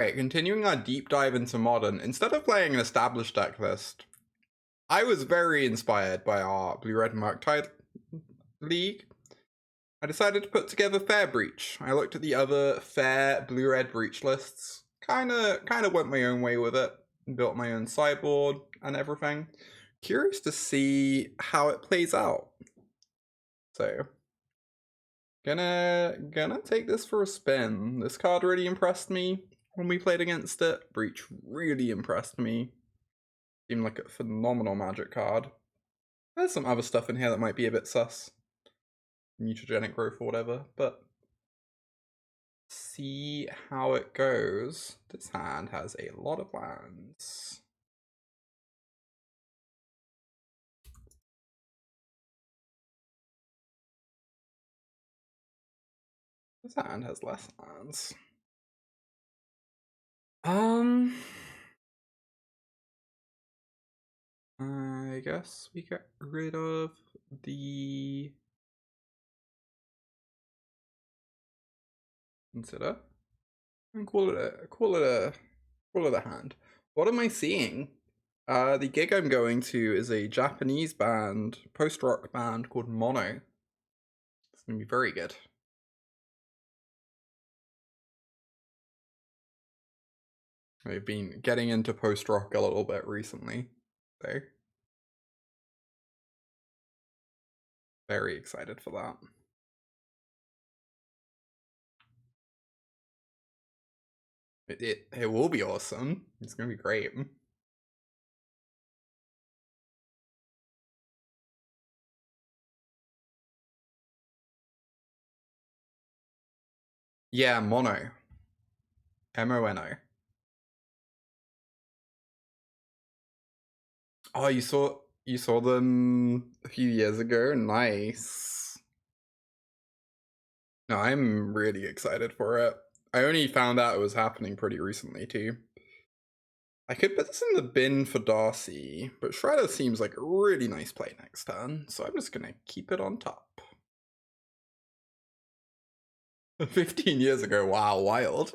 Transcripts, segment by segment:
Right, continuing our deep dive into Modern, instead of playing an established deck list, I was very inspired by our Blue-Red Murktide League. I decided to put together Fair Breach. I looked at the other fair Blue-Red Breach lists, kinda went my own way with it, built my own sideboard and everything. Curious to see how it plays out. So, gonna take this for a spin. This card really impressed me when we played against it. Breach really impressed me. Seemed like a phenomenal Magic card. There's some other stuff in here that might be a bit sus. Mutagenic growth or whatever, but see how it goes. This hand has a lot of lands. This hand has less lands. I guess we get rid of the consider and call it a hand. What am I seeing? The gig I'm going to is a Japanese band, post-rock band called Mono. It's gonna be very good. I've been getting into post-rock a little bit recently, so very excited for that. It will be awesome. It's gonna be great. Yeah, Mono. M-O-N-O. Oh, you saw them a few years ago? Nice. No, I'm really excited for it. I only found out it was happening pretty recently too. I could put this in the bin for Darcy, but Shredder seems like a really nice play next turn, so I'm just gonna keep it on top. 15 years ago, wow, wild.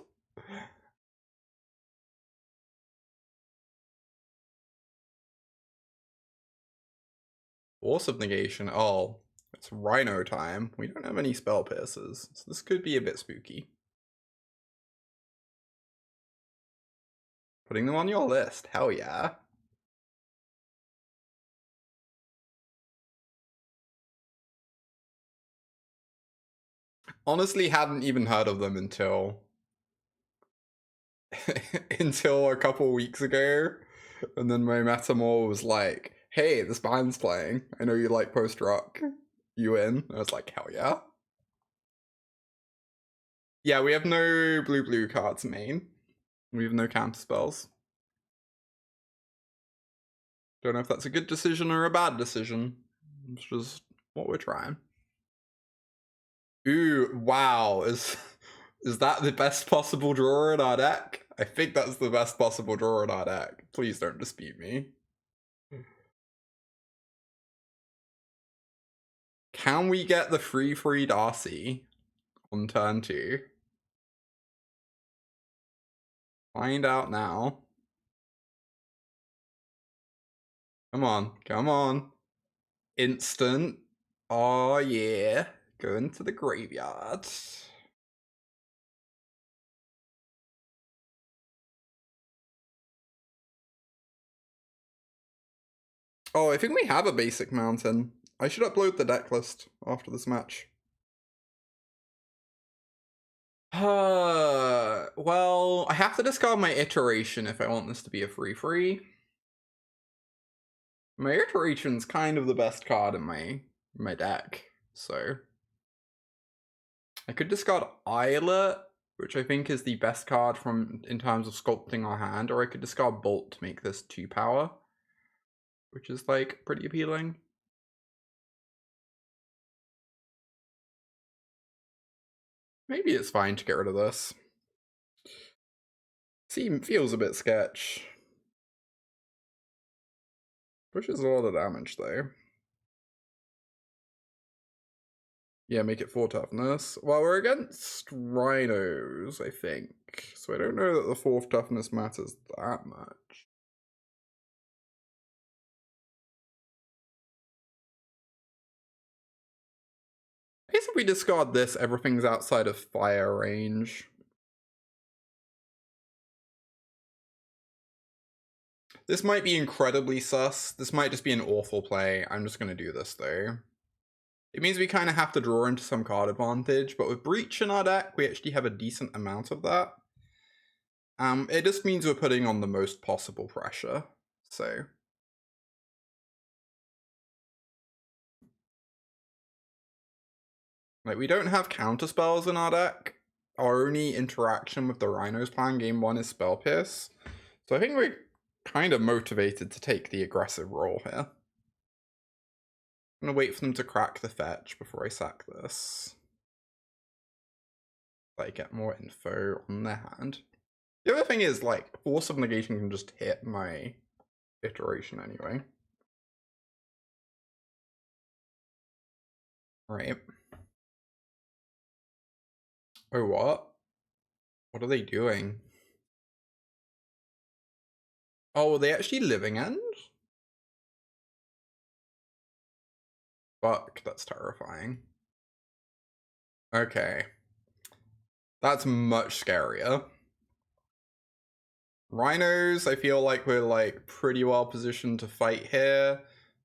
Force of Negation, oh, it's Rhino time. We don't have any spell pierces, so this could be a bit spooky. Putting them on your list, hell yeah. Honestly, hadn't even heard of them until until a couple weeks ago, and then my Metamor was like, "Hey, this band's playing. I know you like post rock. You in?" I was like, "Hell yeah!" Yeah, we have no blue cards main. We have no counter spells. Don't know if that's a good decision or a bad decision. It's just what we're trying. Ooh, wow. Is that the best possible draw in our deck? I think that's the best possible draw in our deck. Please don't dispute me. Can we get the free Darcy on turn 2? Find out now. Come on, come on. Instant. Oh yeah. Going to the graveyard. Oh, I think we have a basic mountain. I should upload the deck list after this match. Well, I have to discard my iteration if I want this to be a free. My iteration's kind of the best card in my deck, so I could discard Islet, which I think is the best card from in terms of sculpting our hand, or I could discard Bolt to make this 2 power, which is like pretty appealing. Maybe it's fine to get rid of this. Feels a bit sketch. Pushes a lot of damage though. Yeah, make it 4 toughness. Well, we're against rhinos, I think. So I don't know that the 4th toughness matters that much. I guess if we discard this, everything's outside of fire range. This might be incredibly sus. This might just be an awful play. I'm just going to do this, though. It means we kind of have to draw into some card advantage, but with Breach in our deck, we actually have a decent amount of that. It just means we're putting on the most possible pressure, so... Like, we don't have counterspells in our deck. Our only interaction with the Rhinos plan game 1 is Spell Pierce. So I think we're kind of motivated to take the aggressive role here. I'm gonna wait for them to crack the fetch before I sack this. So I get more info on their hand. The other thing is, like, Force of Negation can just hit my iteration anyway. Right. Oh, what? What are they doing? Oh, are they actually Living End? Fuck, that's terrifying. Okay. That's much scarier. Rhinos, I feel like we're like pretty well positioned to fight here.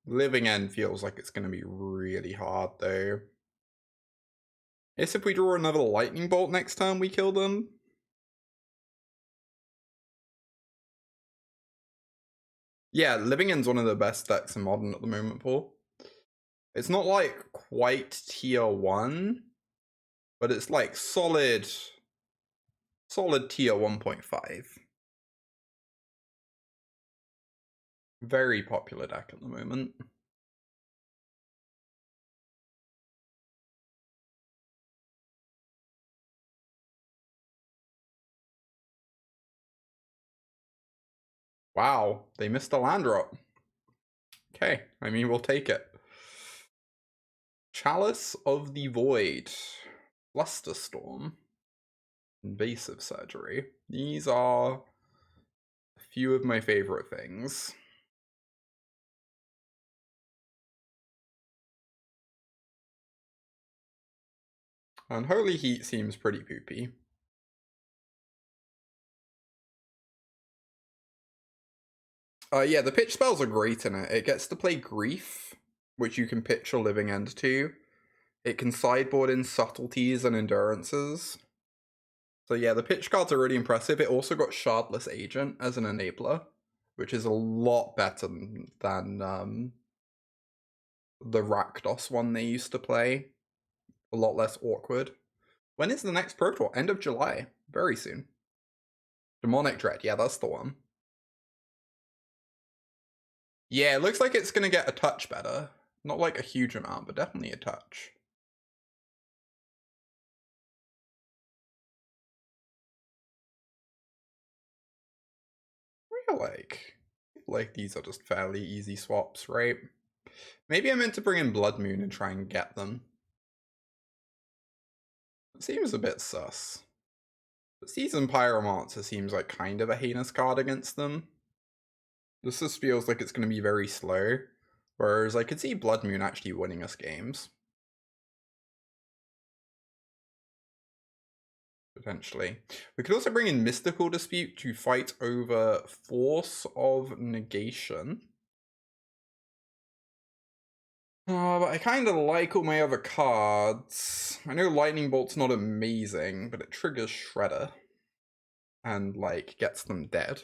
Living End feels like it's going to be really hard though. I guess if we draw another lightning bolt next time we kill them. Yeah, Living End's one of the best decks in Modern at the moment, Paul. It's not like quite tier 1, but it's like solid tier 1.5. Very popular deck at the moment. Wow, they missed a land drop. Okay, I mean, we'll take it. Chalice of the Void. Flusterstorm. Invasive Surgery. These are a few of my favorite things. Unholy Heat seems pretty poopy. Yeah, the pitch spells are great in it. It gets to play Grief, which you can pitch your Living End to. It can sideboard in Subtleties and Endurances. So yeah, the pitch cards are really impressive. It also got Shardless Agent as an enabler, which is a lot better than the Rakdos one they used to play. A lot less awkward. When is the next Pro Tour? End of July. Very soon. Demonic Dread. Yeah, that's the one. Yeah, it looks like it's going to get a touch better. Not like a huge amount, but definitely a touch. I feel like these are just fairly easy swaps, right? Maybe I meant to bring in Blood Moon and try and get them. It seems a bit sus. But Seasoned Pyromancer seems like kind of a heinous card against them. This just feels like it's going to be very slow. Whereas I could see Blood Moon actually winning us games. Potentially. We could also bring in Mystical Dispute to fight over Force of Negation. But I kind of like all my other cards. I know Lightning Bolt's not amazing, but it triggers Shredder. And, like, gets them dead.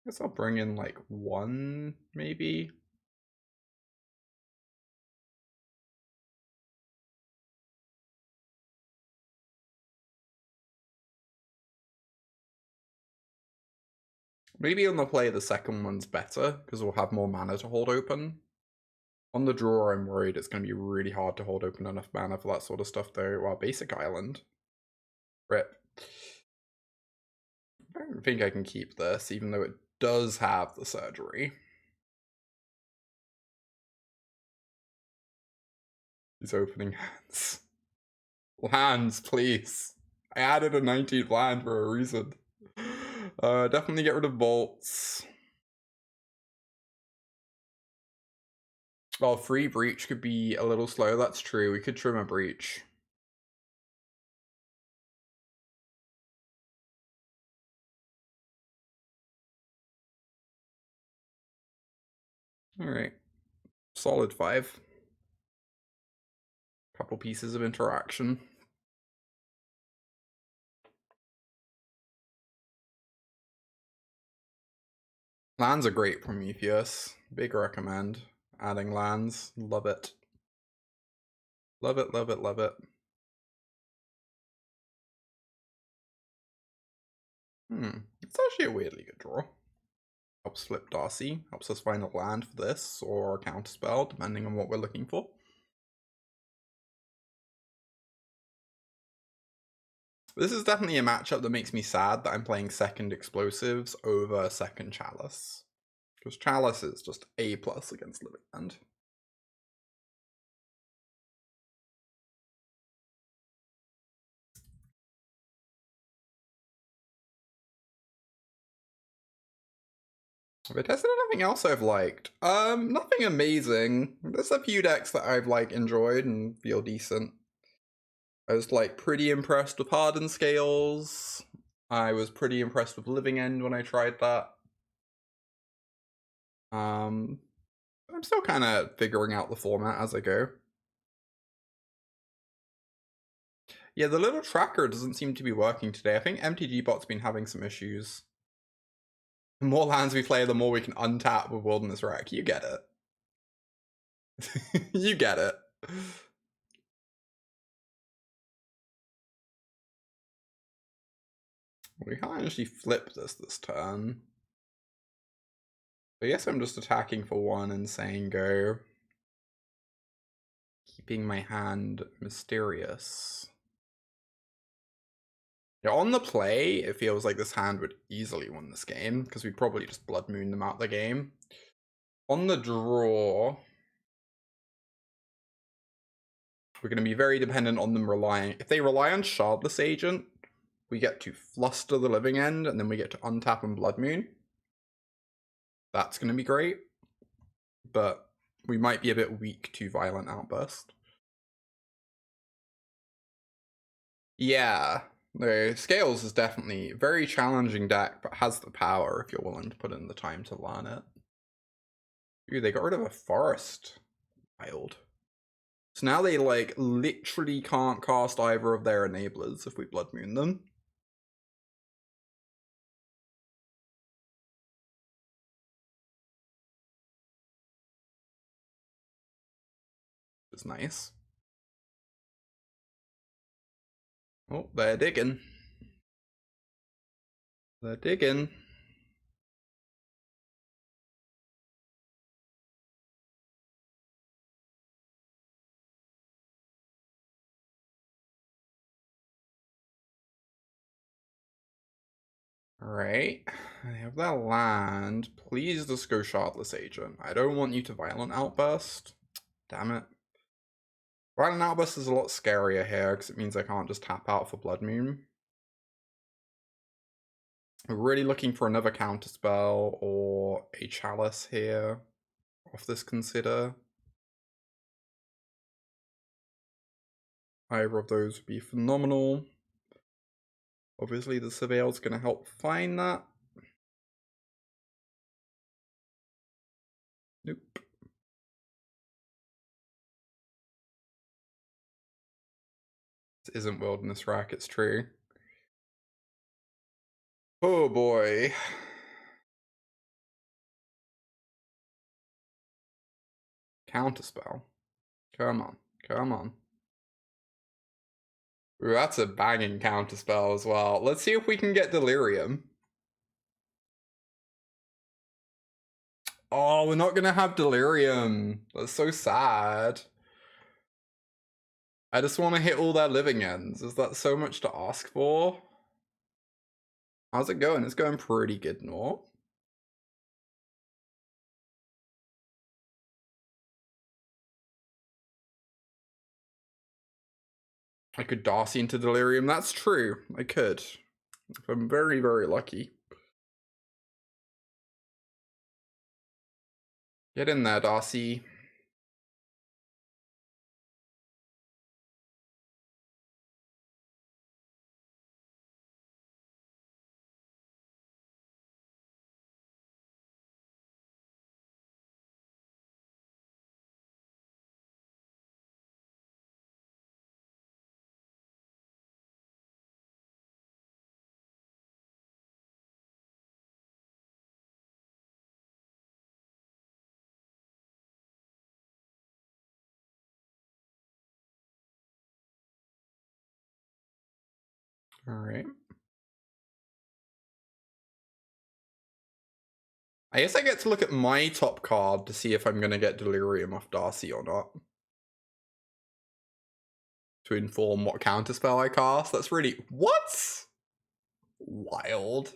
I guess I'll bring in, like, one, maybe? Maybe on the play the second one's better, because we'll have more mana to hold open. On the draw, I'm worried it's going to be really hard to hold open enough mana for that sort of stuff, though. Well, Basic Island. Rip. I don't think I can keep this, even though it does have the surgery. These opening hands. Lands, please. I added a 19th land for a reason. Definitely get rid of bolts. Well, free breach could be a little slow. That's true. We could trim a breach. All right. Solid 5. Couple pieces of interaction. Lands are great, Prometheus. Big recommend. Adding lands. Love it. Love it, love it, love it. It's actually a weirdly good draw. Helps flip Darcy. Helps us find a land for this, or a counterspell, depending on what we're looking for. This is definitely a matchup that makes me sad that I'm playing second explosives over second Chalice. Because Chalice is just A+ against Living End. Have I tested anything else I've liked? Nothing amazing. There's a few decks that I've enjoyed and feel decent. I was pretty impressed with Hardened Scales. I was pretty impressed with Living End when I tried that. I'm still kind of figuring out the format as I go. Yeah, the little tracker doesn't seem to be working today. I think MTGBot's been having some issues. The more lands we play, the more we can untap with Wilderness Wreck. You get it. You get it. We can't actually flip this turn. I guess I'm just attacking for 1 and saying go. Keeping my hand mysterious. Yeah, on the play, it feels like this hand would easily win this game, because we'd probably just Blood Moon them out the game. On the draw, we're going to be very dependent on them relying... If they rely on Shardless Agent, we get to fluster the Living End, and then we get to untap and Blood Moon. That's going to be great. But we might be a bit weak to Violent Outburst. Yeah. No, Scales is definitely a very challenging deck, but has the power if you're willing to put in the time to learn it. Ooh, they got rid of a forest. Wild. So now they literally can't cast either of their enablers if we Blood Moon them. Which is nice. Oh, they're digging. They're digging. Alright, I have that land. Please just go Shardless Agent. I don't want you to Violent Outburst. Damn it. Violent Outburst is a lot scarier here, because it means I can't just tap out for Blood Moon. We're really looking for another counterspell or a Chalice here. Off this Consider. Either of those would be phenomenal. Obviously, the Surveil's going to help find that. Nope. This isn't Wilderness Rack, it's true. Oh boy. Counterspell. Come on, come on. Ooh, that's a banging counterspell as well. Let's see if we can get Delirium. Oh, we're not gonna have Delirium. That's so sad. I just want to hit all their Living Ends. Is that so much to ask for? How's it going? It's going pretty good, no? I could Darcy into Delirium. That's true. I could. If I'm very, very lucky. Get in there, Darcy. All right. I guess I get to look at my top card to see if I'm going to get Delirium off Darcy or not. To inform what counterspell I cast. That's really... What? Wild.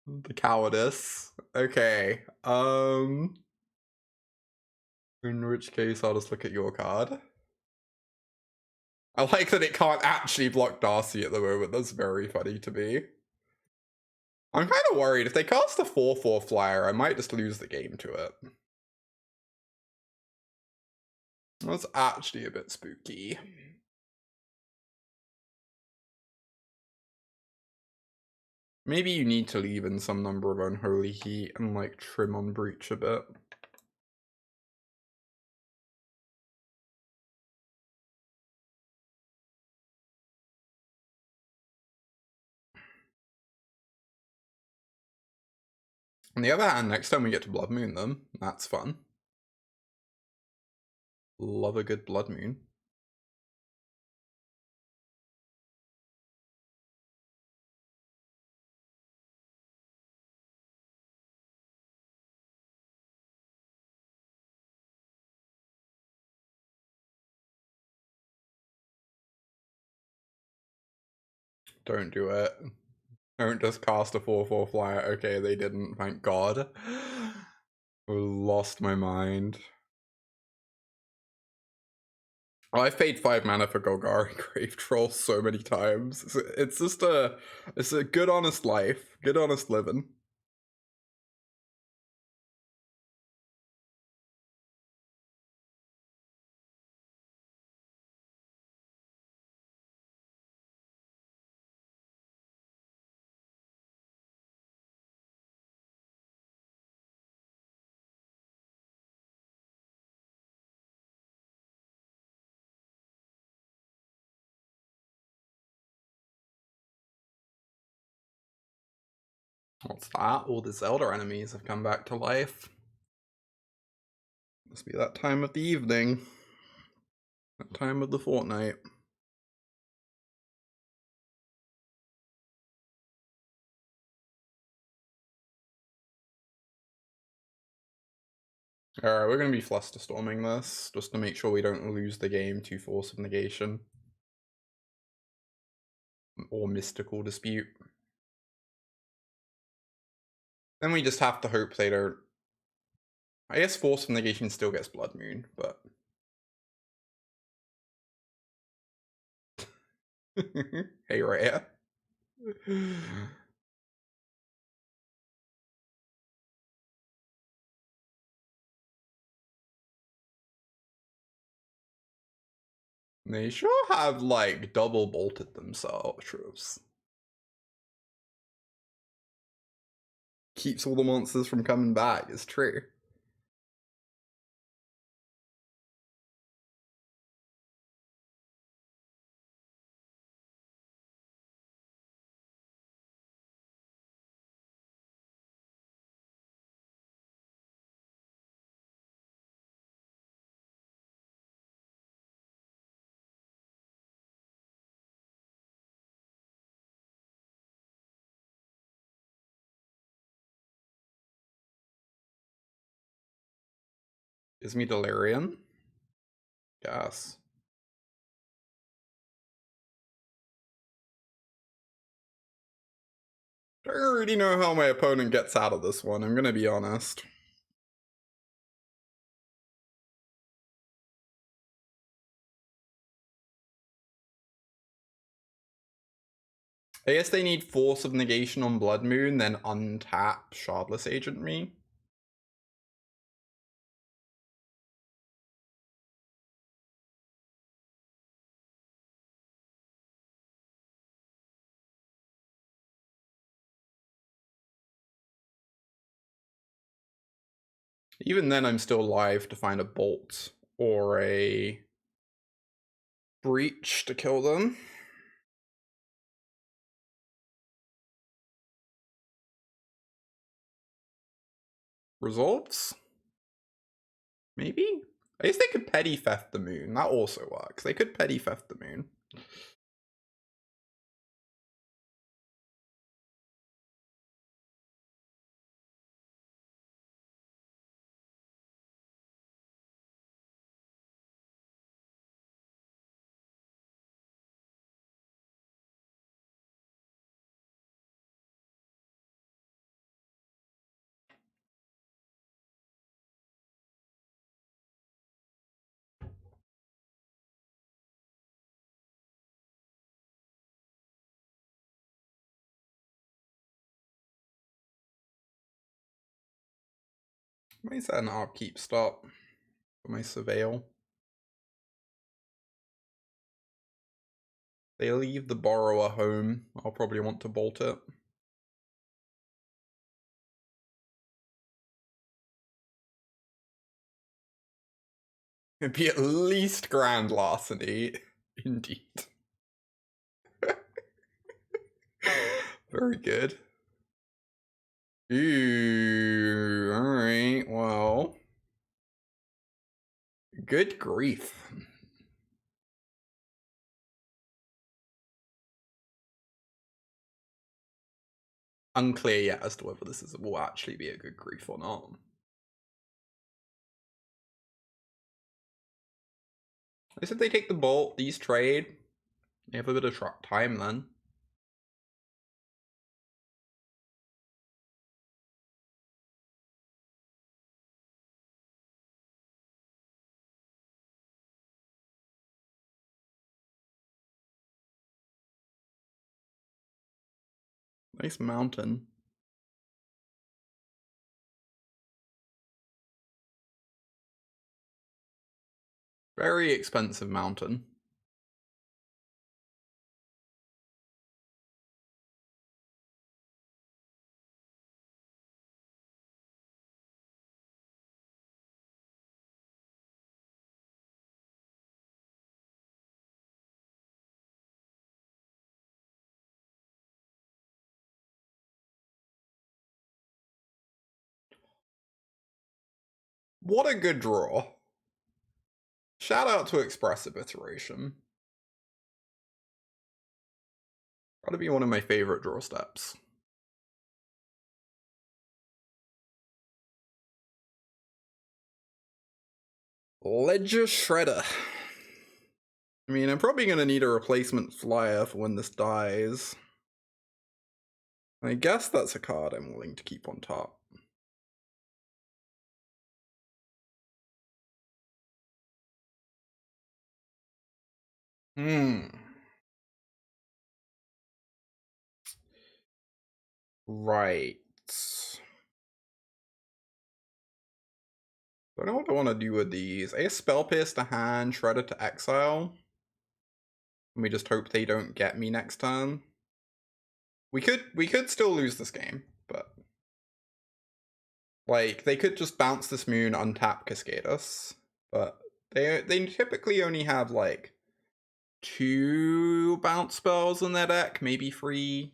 The cowardice. Okay. In which case, I'll just look at your card. I like that it can't actually block Darcy at the moment. That's very funny to me. I'm kind of worried. If they cast a 4/4 flyer, I might just lose the game to it. That's actually a bit spooky. Maybe you need to leave in some number of Unholy Heat and like trim on Breach a bit. On the other hand, next time we get to Blood Moon them, that's fun. Love a good Blood Moon. Don't do it. Don't just cast a 4/4 flyer. Okay, they didn't, thank God. Lost my mind. I've paid 5 mana for Golgari Grave Troll so many times. It's just it's a good honest life. Good honest living. What's that? All the Zelda enemies have come back to life. Must be that time of the evening. That time of the fortnight. Alright, we're going to be Flusterstorming this, just to make sure we don't lose the game to Force of Negation. Or Mystical Dispute. Then we just have to hope they don't... I guess Force of Negation still gets Blood Moon, but... Hey, Rhea. They sure have, like, double bolted themselves. Keeps all the monsters from coming back, it's true. Gives me Delirium. Yes. Don't really know how my opponent gets out of this one, I'm gonna be honest. I guess they need Force of Negation on Blood Moon, then untap Shardless Agent me. Even then, I'm still live to find a Bolt or a Breach to kill them. Resolves? Maybe? I guess they could Petty Theft the Moon. That also works. They could Petty Theft the Moon. I might set an upkeep stop for my Surveil. They leave the Borrower home. I'll probably want to bolt it. It'd be at least Grand Larceny. Indeed. Very good. Ooh, alright, well. Good grief. Unclear yet as to whether this will actually be a good grief or not. I said they take the bolt, these trade. They have a bit of time then. Nice mountain. Very expensive mountain. What a good draw. Shout out to Expressive Iteration. Gotta be one of my favorite draw steps. Ledger Shredder. I mean, I'm probably gonna need a replacement flyer for when this dies. I guess that's a card I'm willing to keep on top. Right. I don't know what I want to do with these. I guess Spell Pierce to hand, Shredder to exile. And we just hope they don't get me next turn. We could still lose this game, but like they could just bounce this moon, untap Cascade us. But they typically only have like 2 bounce spells in their deck, maybe 3.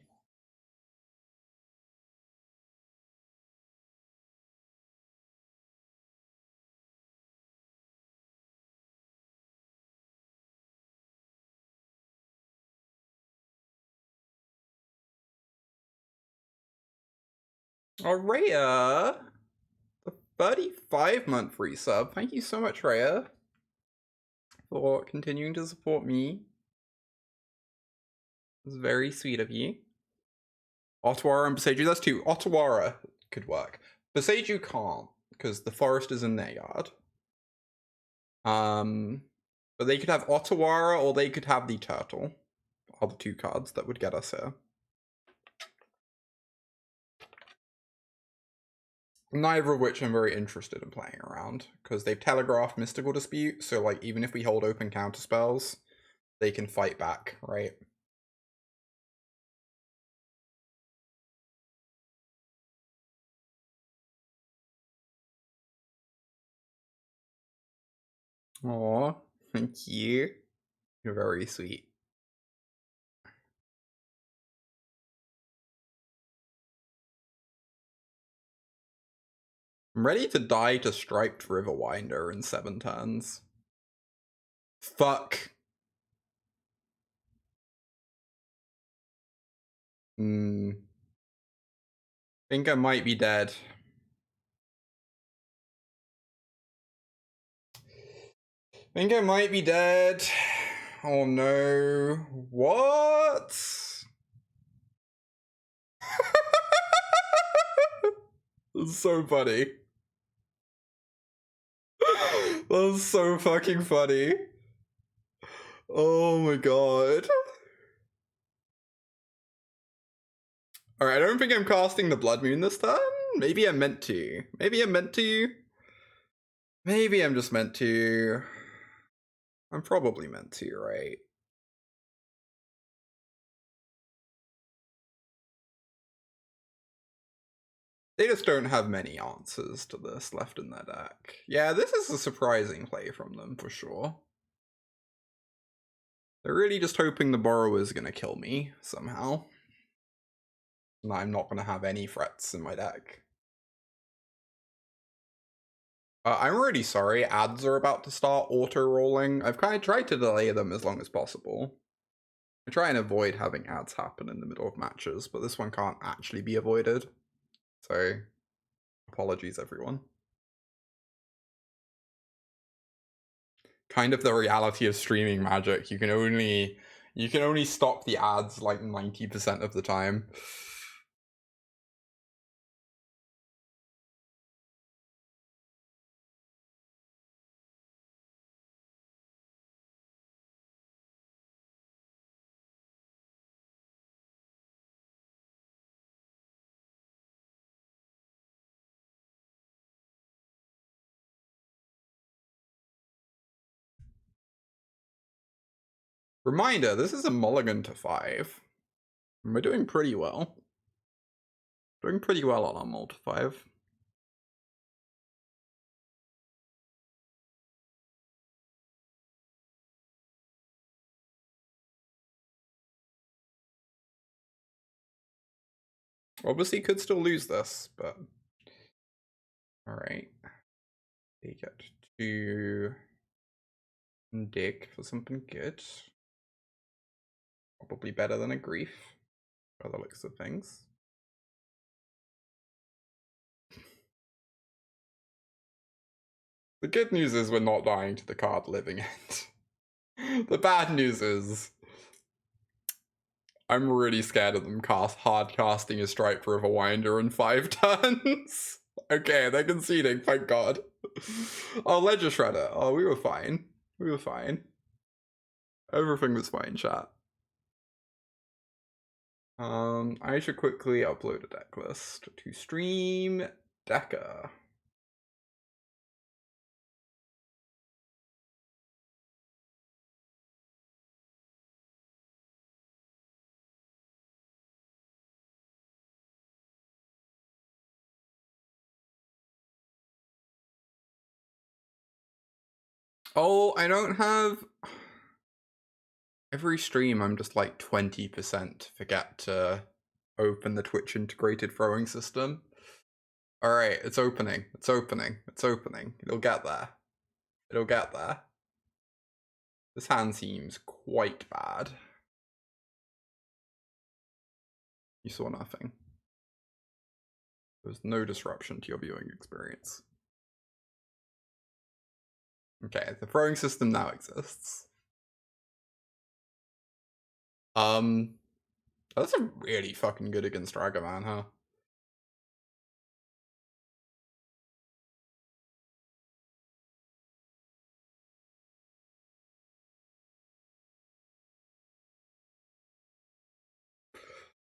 Rhea, the 35-month resub. Thank you so much, Rhea, for continuing to support me. It's very sweet of you. Otawara and Boseiju, that's two. Otawara could work. Boseiju can't, because the forest is in their yard. But they could have Otawara, or they could have the turtle. Are the two cards that would get us here. Neither of which I'm very interested in playing around, because they've telegraphed Mystical Dispute, so like even if we hold open counter spells, they can fight back, right? Aw, thank you. You're very sweet. I'm ready to die to Striped Riverwinder in 7 turns. Fuck. Think I might be dead. Think I might be dead. Oh no. What? That's so funny. That's so fucking funny. Oh my god. Alright, I don't think I'm casting the Blood Moon this turn. Maybe I'm meant to. Maybe I'm meant to. Maybe I'm just meant to. I'm probably meant to, right? They just don't have many answers to this left in their deck. Yeah, this is a surprising play from them, for sure. They're really just hoping the Borrower's gonna kill me, somehow. And I'm not gonna have any threats in my deck. I'm really sorry, ads are about to start auto-rolling. I've kind of tried to delay them as long as possible. I try and avoid having ads happen in the middle of matches, but this one can't actually be avoided. So, apologies everyone. Kind of the reality of streaming Magic. You can only stop the ads like 90% of the time. Reminder, this is a mulligan to 5. And we're doing pretty well. Doing pretty well on our mull to 5. Obviously could still lose this, but... Alright. They get to dig for something good. Probably better than a grief, by the looks of things. The good news is we're not dying to the card living it. The bad news is I'm really scared of them hard casting a Strike Riverwinder in 5 turns. Okay, they're conceding, thank god. Oh, Ledger Shredder. Oh, we were fine. We were fine. Everything was fine, chat. I should quickly upload a deck list to stream Decker. Oh, I don't have... Every stream I'm just like 20% forget to open the Twitch integrated throwing system. Alright, it's opening. It's opening. It's opening. It'll get there. It'll get there. This hand seems quite bad. You saw nothing. There's no disruption to your viewing experience. Okay, the throwing system now exists. That's a really fucking good against Ragavan, huh?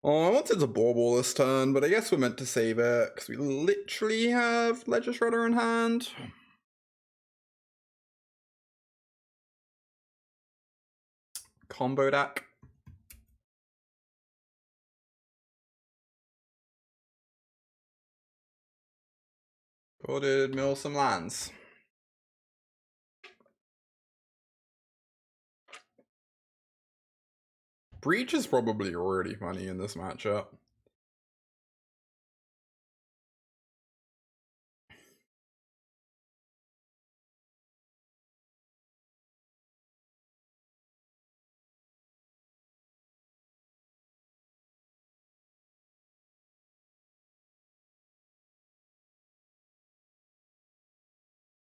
Oh, I wanted to bauble this turn, but I guess we're meant to save it, because we literally have Ledger Shredder in hand. Combo deck. Ordered mill some lands. Breach is probably already funny in this matchup.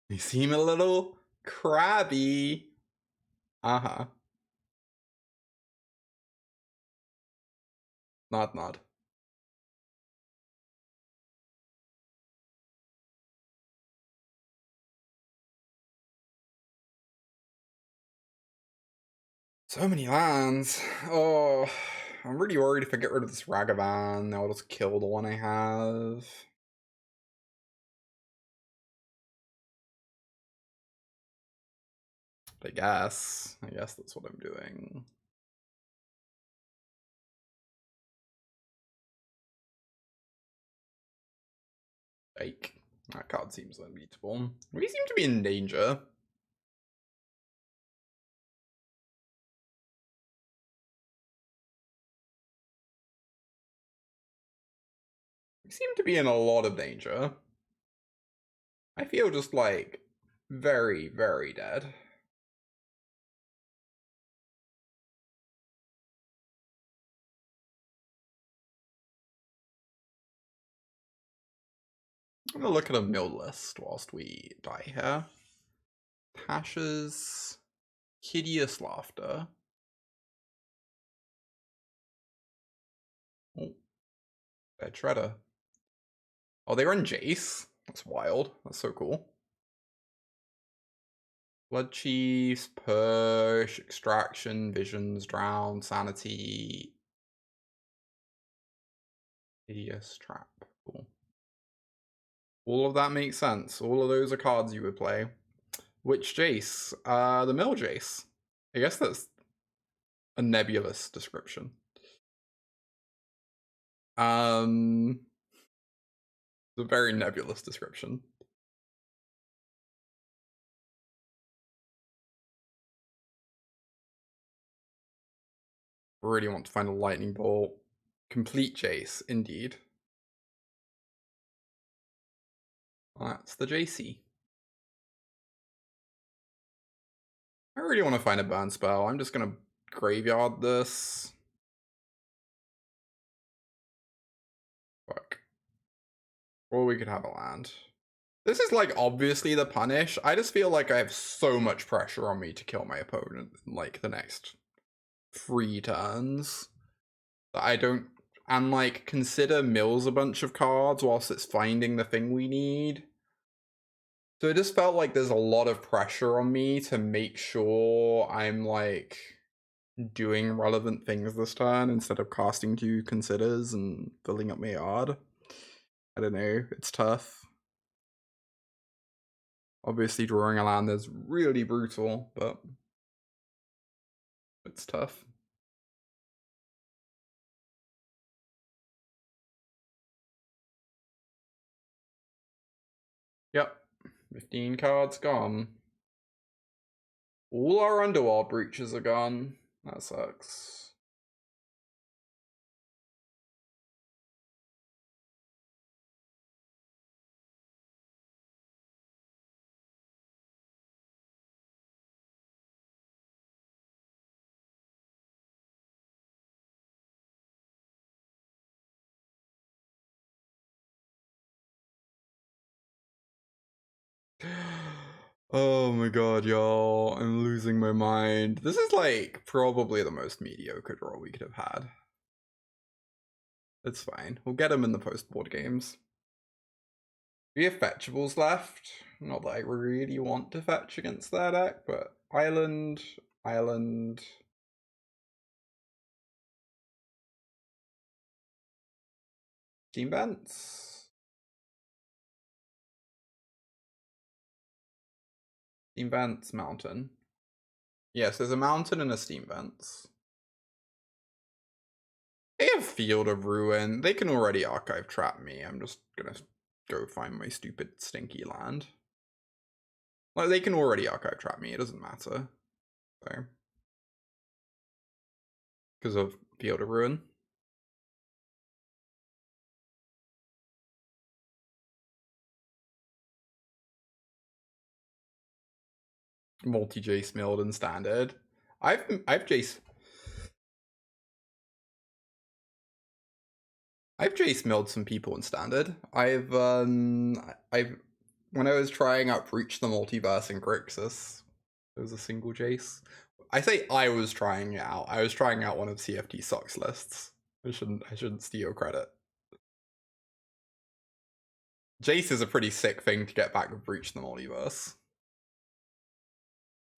You seem a little crabby. Uh-huh. Nod. So many lands. Oh, I'm really worried if I get rid of this Ragavan, I'll just kill the one I have. I guess that's what I'm doing. Like, that card seems unbeatable. We seem to be in danger. We seem to be in a lot of danger. I feel just like very, very dead. I'm gonna look at a mill list whilst we die here. Tasha's Hideous Laughter. Oh, Dead Shredder. Oh, they run Jace. That's wild. That's so cool. Blood Chiefs, Push, Extraction, Visions, Drown, Sanity. Hideous Trap. Cool. All of that makes sense. All of those are cards you would play. Which Jace? The mill Jace. I guess that's a nebulous description. It's a very nebulous description. Really want to find a lightning bolt. Complete Jace, indeed. That's the JC. I really want to find a burn spell. I'm just gonna graveyard this. Fuck. Or we could have a land. This is like obviously the punish. I just feel like I have so much pressure on me to kill my opponent in like the next 3 turns that I don't, and like consider mills a bunch of cards whilst it's finding the thing we need. So it just felt like there's a lot of pressure on me to make sure I'm like doing relevant things this turn instead of casting 2 considers and filling up my yard. I don't know, it's tough. Obviously drawing a land is really brutal, but it's tough. Yep, 15 cards gone. All our Underworld breaches are gone. That sucks. Oh my god, y'all. I'm losing my mind. This is like probably the most mediocre draw we could have had. It's fine. We'll get them in the post-board games. We have fetchables left. Not that I really want to fetch against their deck, but island, island. Steam vents. Steam vents, mountain. Yes, there's a mountain and a steam vents. They have Field of Ruin. They can already archive trap me. I'm just gonna go find my stupid stinky land. Like, they can already archive trap me. It doesn't matter. So, because of Field of Ruin. Multi-Jace milled in standard. I've Jace milled some people in standard. I've when I was trying out Breach the Multiverse in Grixis, there was a single Jace. I say I was trying it out. I was trying out one of CFT Socks lists. I shouldn't steal credit. Jace is a pretty sick thing to get back with Breach the Multiverse.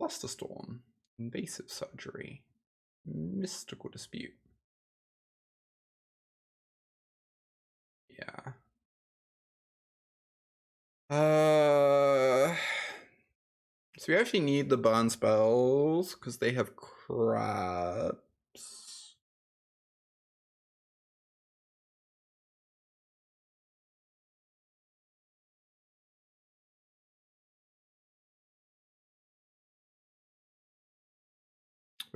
Flusterstorm, Invasive Surgery, Mystical Dispute. Yeah. So we actually need the burn spells because they have crabs.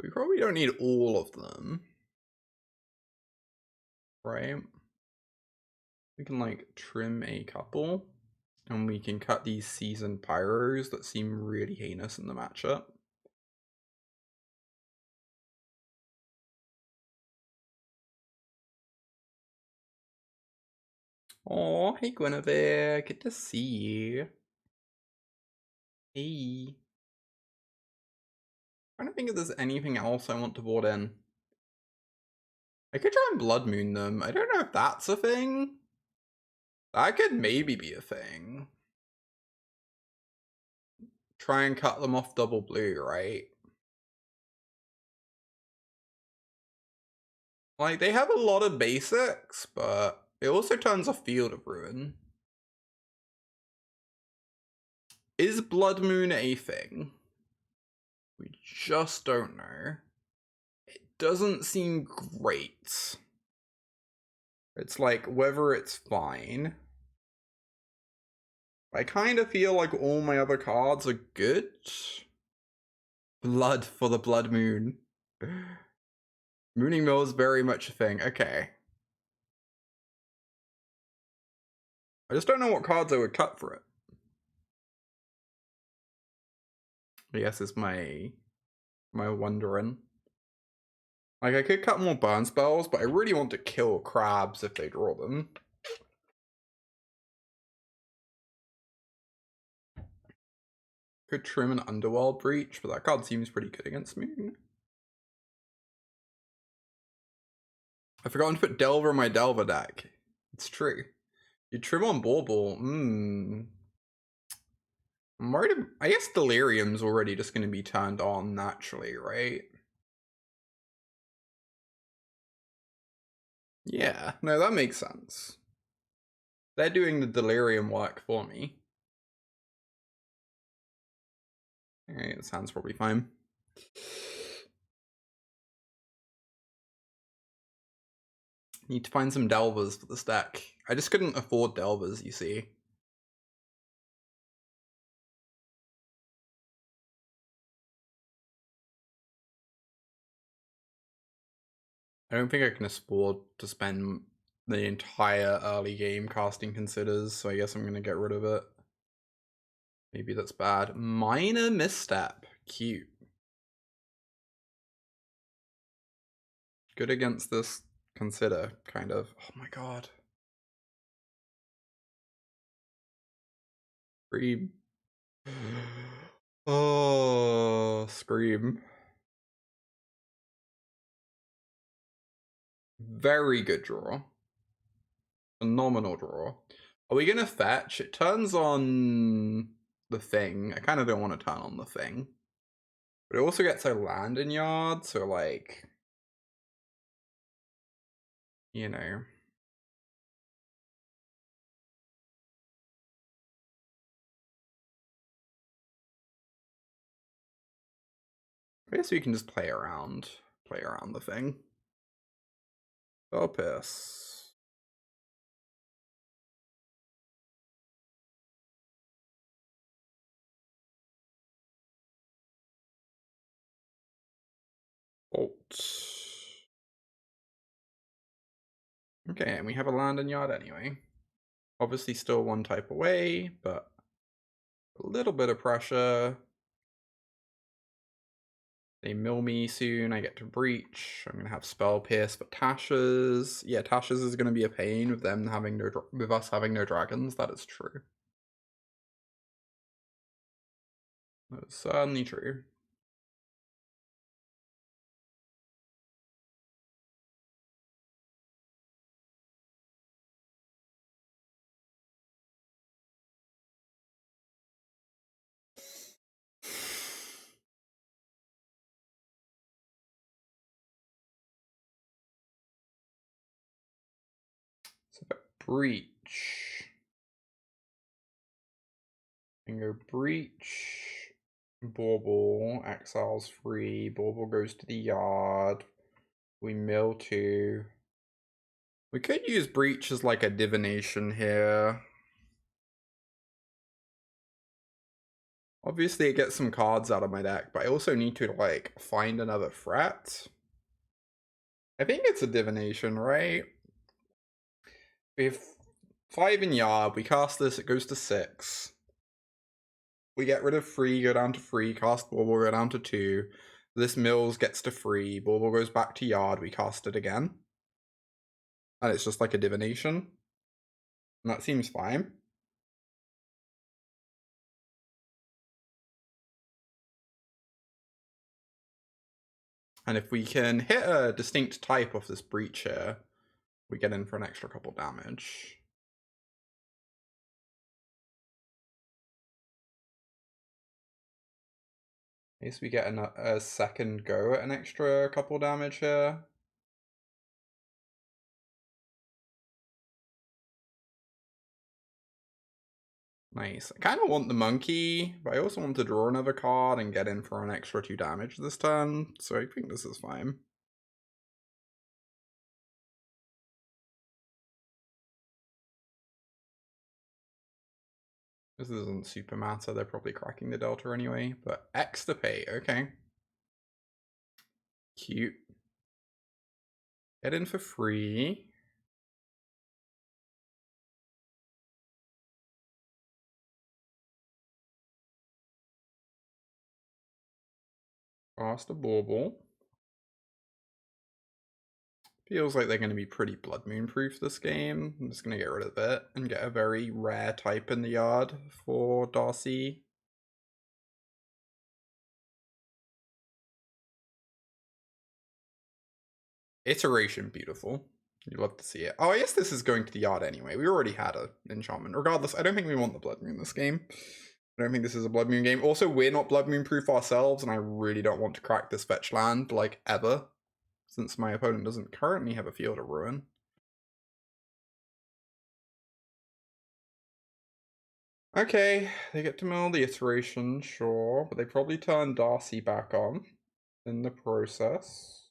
We probably don't need all of them. Right? We can like trim a couple. And we can cut these seasoned pyros that seem really heinous in the matchup. Oh, hey Guinevere, good to see you. Hey. I don't think if there's anything else I want to board in. I could try and Blood Moon them. I don't know if that's a thing. That could maybe be a thing. Try and cut them off double blue, right? Like, they have a lot of basics, but it also turns off Field of Ruin. Is Blood Moon a thing? We just don't know. It doesn't seem great. It's like, whether it's fine. I kind of feel like all my other cards are good. Blood for the Blood Moon. Mooning Mill is very much a thing. Okay. I just don't know what cards I would cut for it. I guess is my wondering. Like, I could cut more burn spells, but I really want to kill crabs if they draw them. Could trim an Underworld Breach, but that card seems pretty good against Moon. I've forgotten to put Delver in my Delver deck. It's true. You trim on Bauble. I'm worried. I guess Delirium's already just going to be turned on naturally, right? Yeah, no, that makes sense. They're doing the Delirium work for me. Alright, that sounds probably fine. Need to find some Delvers for this deck. I just couldn't afford Delvers, you see. I don't think I can afford to spend the entire early game casting Considers, so I guess I'm gonna get rid of it. Maybe that's bad. Minor Misstep. Cute. Good against this Consider, kind of. Oh my god. Scream. Oh, Scream. Very good draw. Phenomenal draw. Are we gonna fetch? It turns on the thing. I kind of don't want to turn on the thing. But it also gets our land in yard, so like, you know. I guess we can just play around the thing. Oh, piss. Bolt. Okay, and we have a land and yard anyway. Obviously still one type away, but a little bit of pressure. They mill me soon, I get to breach. I'm gonna have spell pierce, but Tasha's, yeah, Tasha's is gonna be a pain with them having no, with us having no dragons. That is true. That is certainly true. So breach. And go breach. Bauble, exiles free. Bauble goes to the yard. We mill 2. We could use breach as like a divination here. Obviously, it gets some cards out of my deck, but I also need to like find another threat. I think it's a divination, right? We have 5 in yard. We cast this, it goes to 6. We get rid of 3, go down to 3, cast Bauble, go down to 2. This mills gets to 3, Bauble goes back to yard, we cast it again. And it's just like a divination. And that seems fine. And if we can hit a distinct type off this breach here, we get in for an extra couple damage. I guess we get a second go at an extra couple damage here. Nice. I kind of want the monkey, but I also want to draw another card and get in for an extra 2 damage this turn, so I think this is fine. This doesn't super matter, they're probably cracking the delta anyway, but X to pay, okay. Cute. Get in for free. Cast a Bauble. Feels like they're going to be pretty Blood Moon proof this game. I'm just going to get rid of it and get a very rare type in the yard for Darcy. Iteration, beautiful. You'd love to see it. Oh, I guess this is going to the yard anyway. We already had an enchantment. Regardless, I don't think we want the Blood Moon this game. I don't think this is a Blood Moon game. Also, we're not Blood Moon proof ourselves, and I really don't want to crack this fetch land, like, ever. Since my opponent doesn't currently have a Field of Ruin. Okay, they get to mill the iteration, sure, but they probably turn Darcy back on in the process.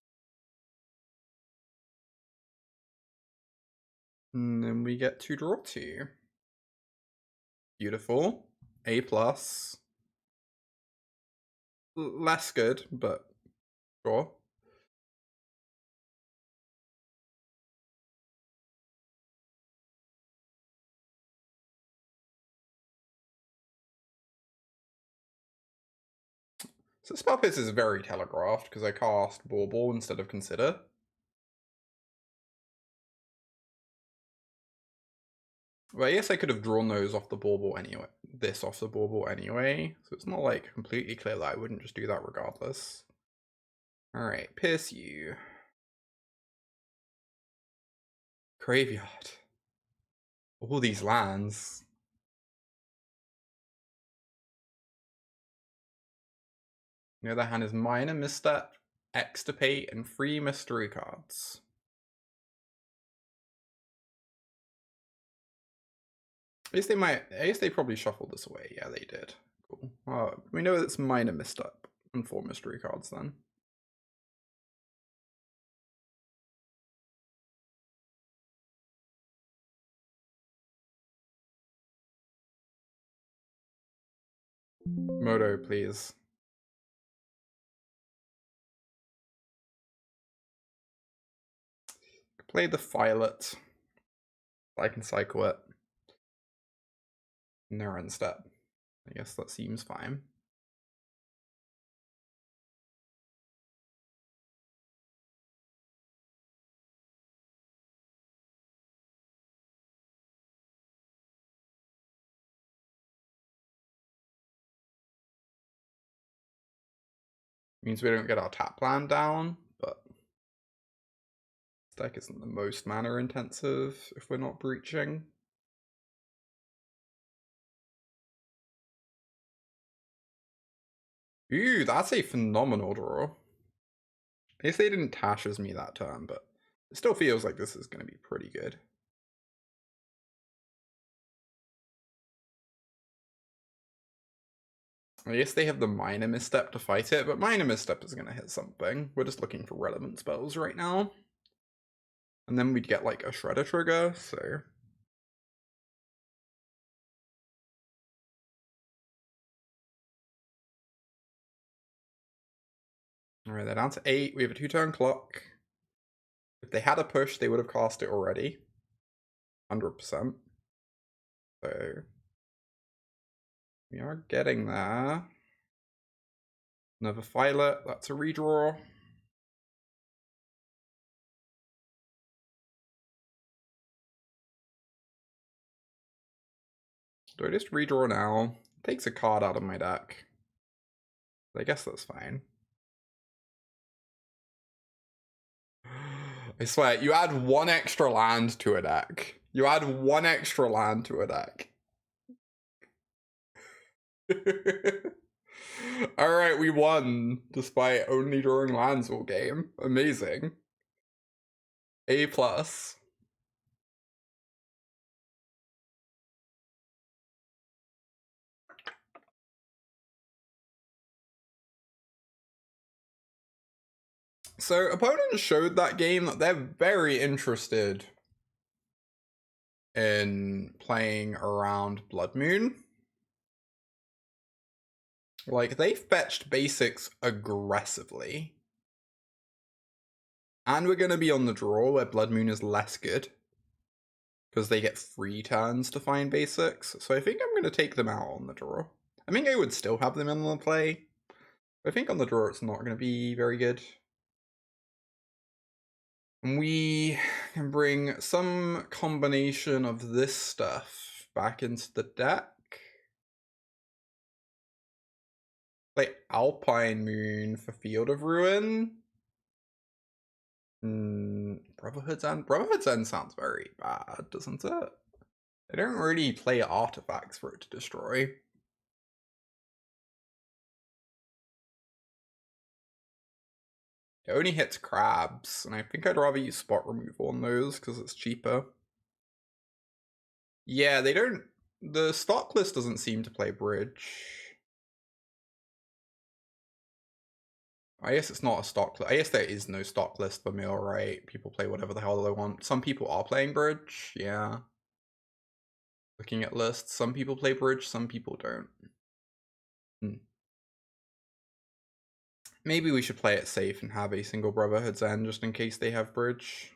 And then we get to draw 2. Beautiful. A+. Less good, but sure. So Spell Pierce is very telegraphed because I cast Bauble instead of Consider. But I guess I could have drawn those off the Bauble anyway. This off the Bauble anyway. So it's not like completely clear that I wouldn't just do that regardless. Alright, Pierce you. Graveyard. All these lands. The other hand is minor, misstep, extirpate, and 3 mystery cards. I guess they probably shuffled this away. Yeah, they did. Cool. We know it's minor misstep and 4 mystery cards then. Moto, please. Play the Violet. I can cycle it. Neuron step. I guess that seems fine. Means we don't get our tap land down, but this deck isn't the most mana intensive if we're not breaching. Ooh, that's a phenomenal draw. I guess they didn't Tasha's me that turn, but it still feels like this is going to be pretty good. I guess they have the minor misstep to fight it, but minor misstep is going to hit something. We're just looking for relevant spells right now. And then we'd get like a Shredder trigger, so... Alright, they're down to 8. We have a 2-turn clock. If they had a push, they would have cast it already. 100%. So... we are getting there. Another Violet, that's a redraw. Do I just redraw now? Takes a card out of my deck. I guess that's fine. I swear, you add 1 extra land to a deck. You add 1 extra land to a deck. Alright, we won, despite only drawing lands all game. Amazing. A+. So, opponents showed that game that they're very interested in playing around Blood Moon. Like, they fetched basics aggressively. And we're going to be on the draw where Blood Moon is less good. Because they get 3 turns to find basics. So I think I'm going to take them out on the draw. I think I would still have them in the play. But I think on the draw it's not going to be very good. We can bring some combination of this stuff back into the deck. Like Alpine Moon for Field of Ruin. Brotherhood's End? Brotherhood's End sounds very bad, doesn't it? They don't really play artifacts for it to destroy. It only hits crabs, and I think I'd rather use spot removal on those because it's cheaper. Yeah, they don't... the stock list doesn't seem to play bridge. I guess it's not a stock list. I guess there is no stock list for mill, right? People play whatever the hell they want. Some people are playing bridge, yeah. Looking at lists, some people play bridge, some people don't. Maybe we should play it safe and have a single Brotherhood's End just in case they have bridge.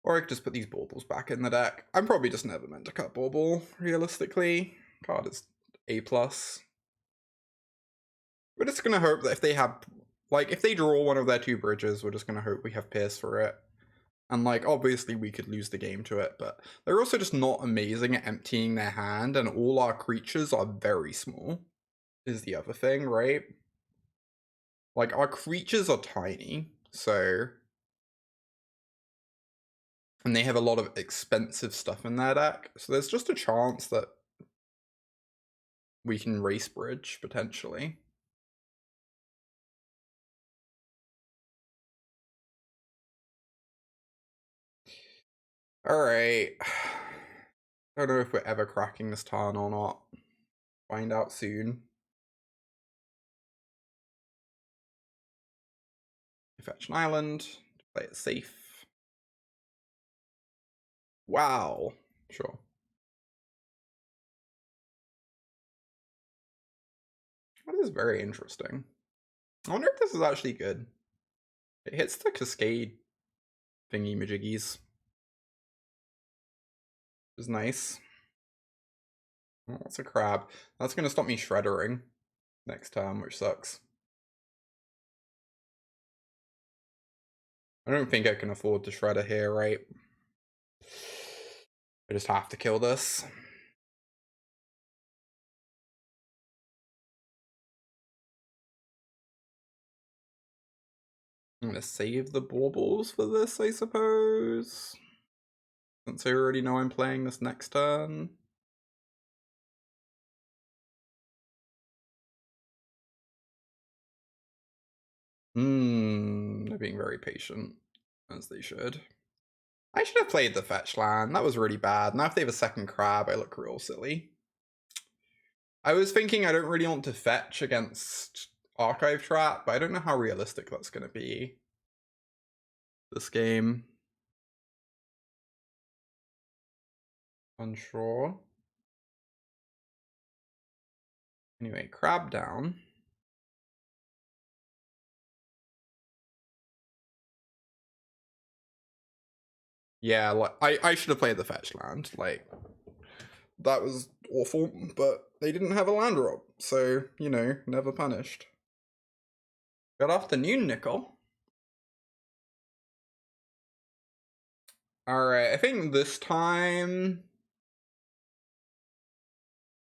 Or I could just put these baubles back in the deck. I'm probably just never meant to cut bauble, realistically. Card is A+. We're just gonna hope that if they have, like, if they draw one of their 2 bridges, we're just gonna hope we have Pierce for it. And, like, obviously we could lose the game to it, but they're also just not amazing at emptying their hand, and all our creatures are very small, is the other thing, right? Like, our creatures are tiny, so... And they have a lot of expensive stuff in their deck. So there's just a chance that we can race bridge, potentially. Alright. I don't know if we're ever cracking this turn or not. Find out soon. Fetch an island. Play it safe. Wow. Sure. That is very interesting. I wonder if this is actually good. It hits the cascade thingy majiggies. Which is nice. Oh, that's a crab. That's going to stop me shreddering next turn, which sucks. I don't think I can afford to shredder here, right? I just have to kill this. I'm going to save the baubles for this, I suppose. Since I already know I'm playing this next turn. They're being very patient, as they should. I should have played the fetch land. That was really bad. Now if they have a second crab, I look real silly. I was thinking I don't really want to fetch against Archive Trap, but I don't know how realistic that's going to be this game. Unsure. Anyway, crab down. Yeah, like I should have played the fetch land. Like, that was awful, but they didn't have a land drop, so, you know, never punished. Good afternoon, Nickel. Alright, I think this time,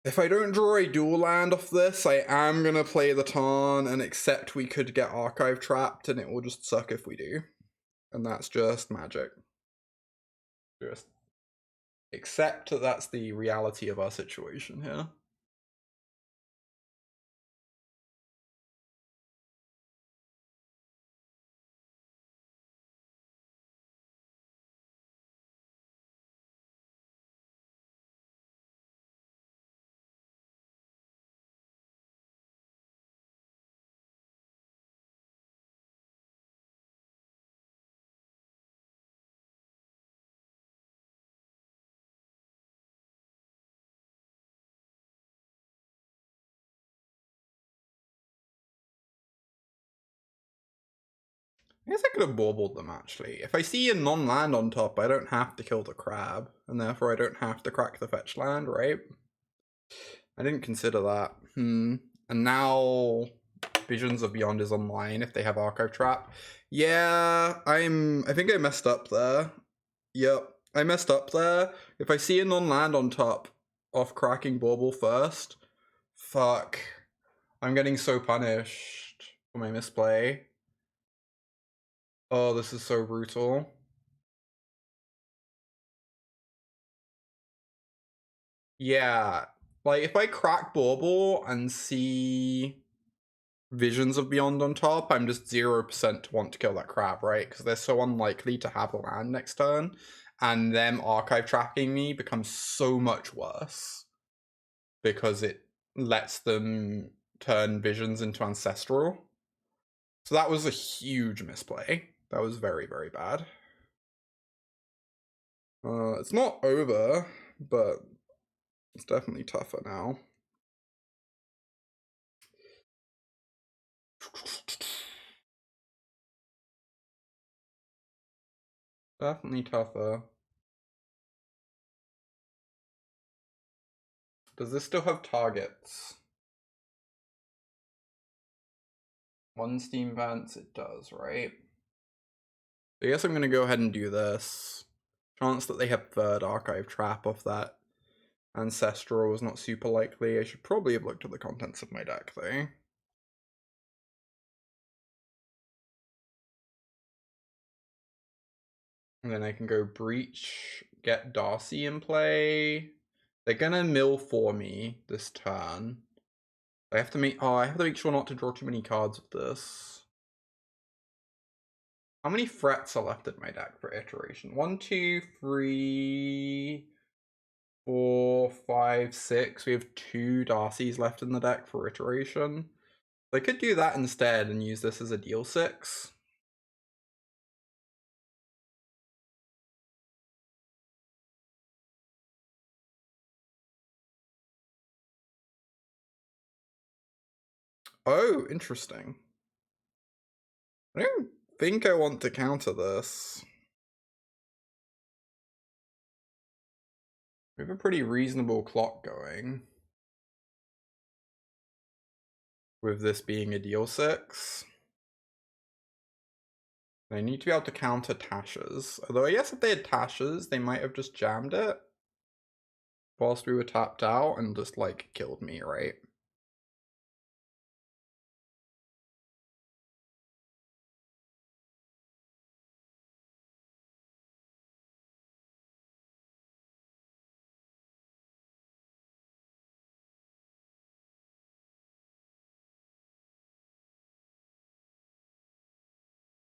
if I don't draw a dual land off this, I am gonna play the Tron and accept we could get Archive trapped, and it will just suck if we do. And that's just magic. Just accept that that's the reality of our situation here. I guess I could have baubled them, actually. If I see a non-land on top, I don't have to kill the crab, and therefore I don't have to crack the fetch land, right? I didn't consider that. And now Visions of Beyond is online if they have Archive Trap. Yeah, I think I messed up there. Yep, I messed up there. If I see a non-land on top off cracking bauble first, fuck. I'm getting so punished for my misplay. Oh, this is so brutal. Yeah, like if I crack bauble and see Visions of Beyond on top, I'm just 0% to want to kill that crab, right? Because they're so unlikely to have a land next turn, and them archive trapping me becomes so much worse because it lets them turn Visions into Ancestral. So that was a huge misplay. That was very, very bad. It's not over, but it's definitely tougher now. Definitely tougher. Does this still have targets? One Steam Vents, it does, right? I guess I'm going to go ahead and do this. Chance that they have third Archive Trap off that Ancestral was not super likely. I should probably have looked at the contents of my deck, though. And then I can go Breach, get Darcy in play. They're gonna mill for me this turn. I have to make sure not to draw too many cards with this. How many threats are left in my deck for iteration? 1, 2, 3, 4, 5, 6. We have 2 Darcys left in the deck for iteration. I could do that instead and use this as a deal 6. Oh, interesting. I don't think I want to counter this. We have a pretty reasonable clock going. With this being a deal 6. They need to be able to counter Tashes. Although I guess if they had Tashes, they might have just jammed it. Whilst we were tapped out and just like killed me, right?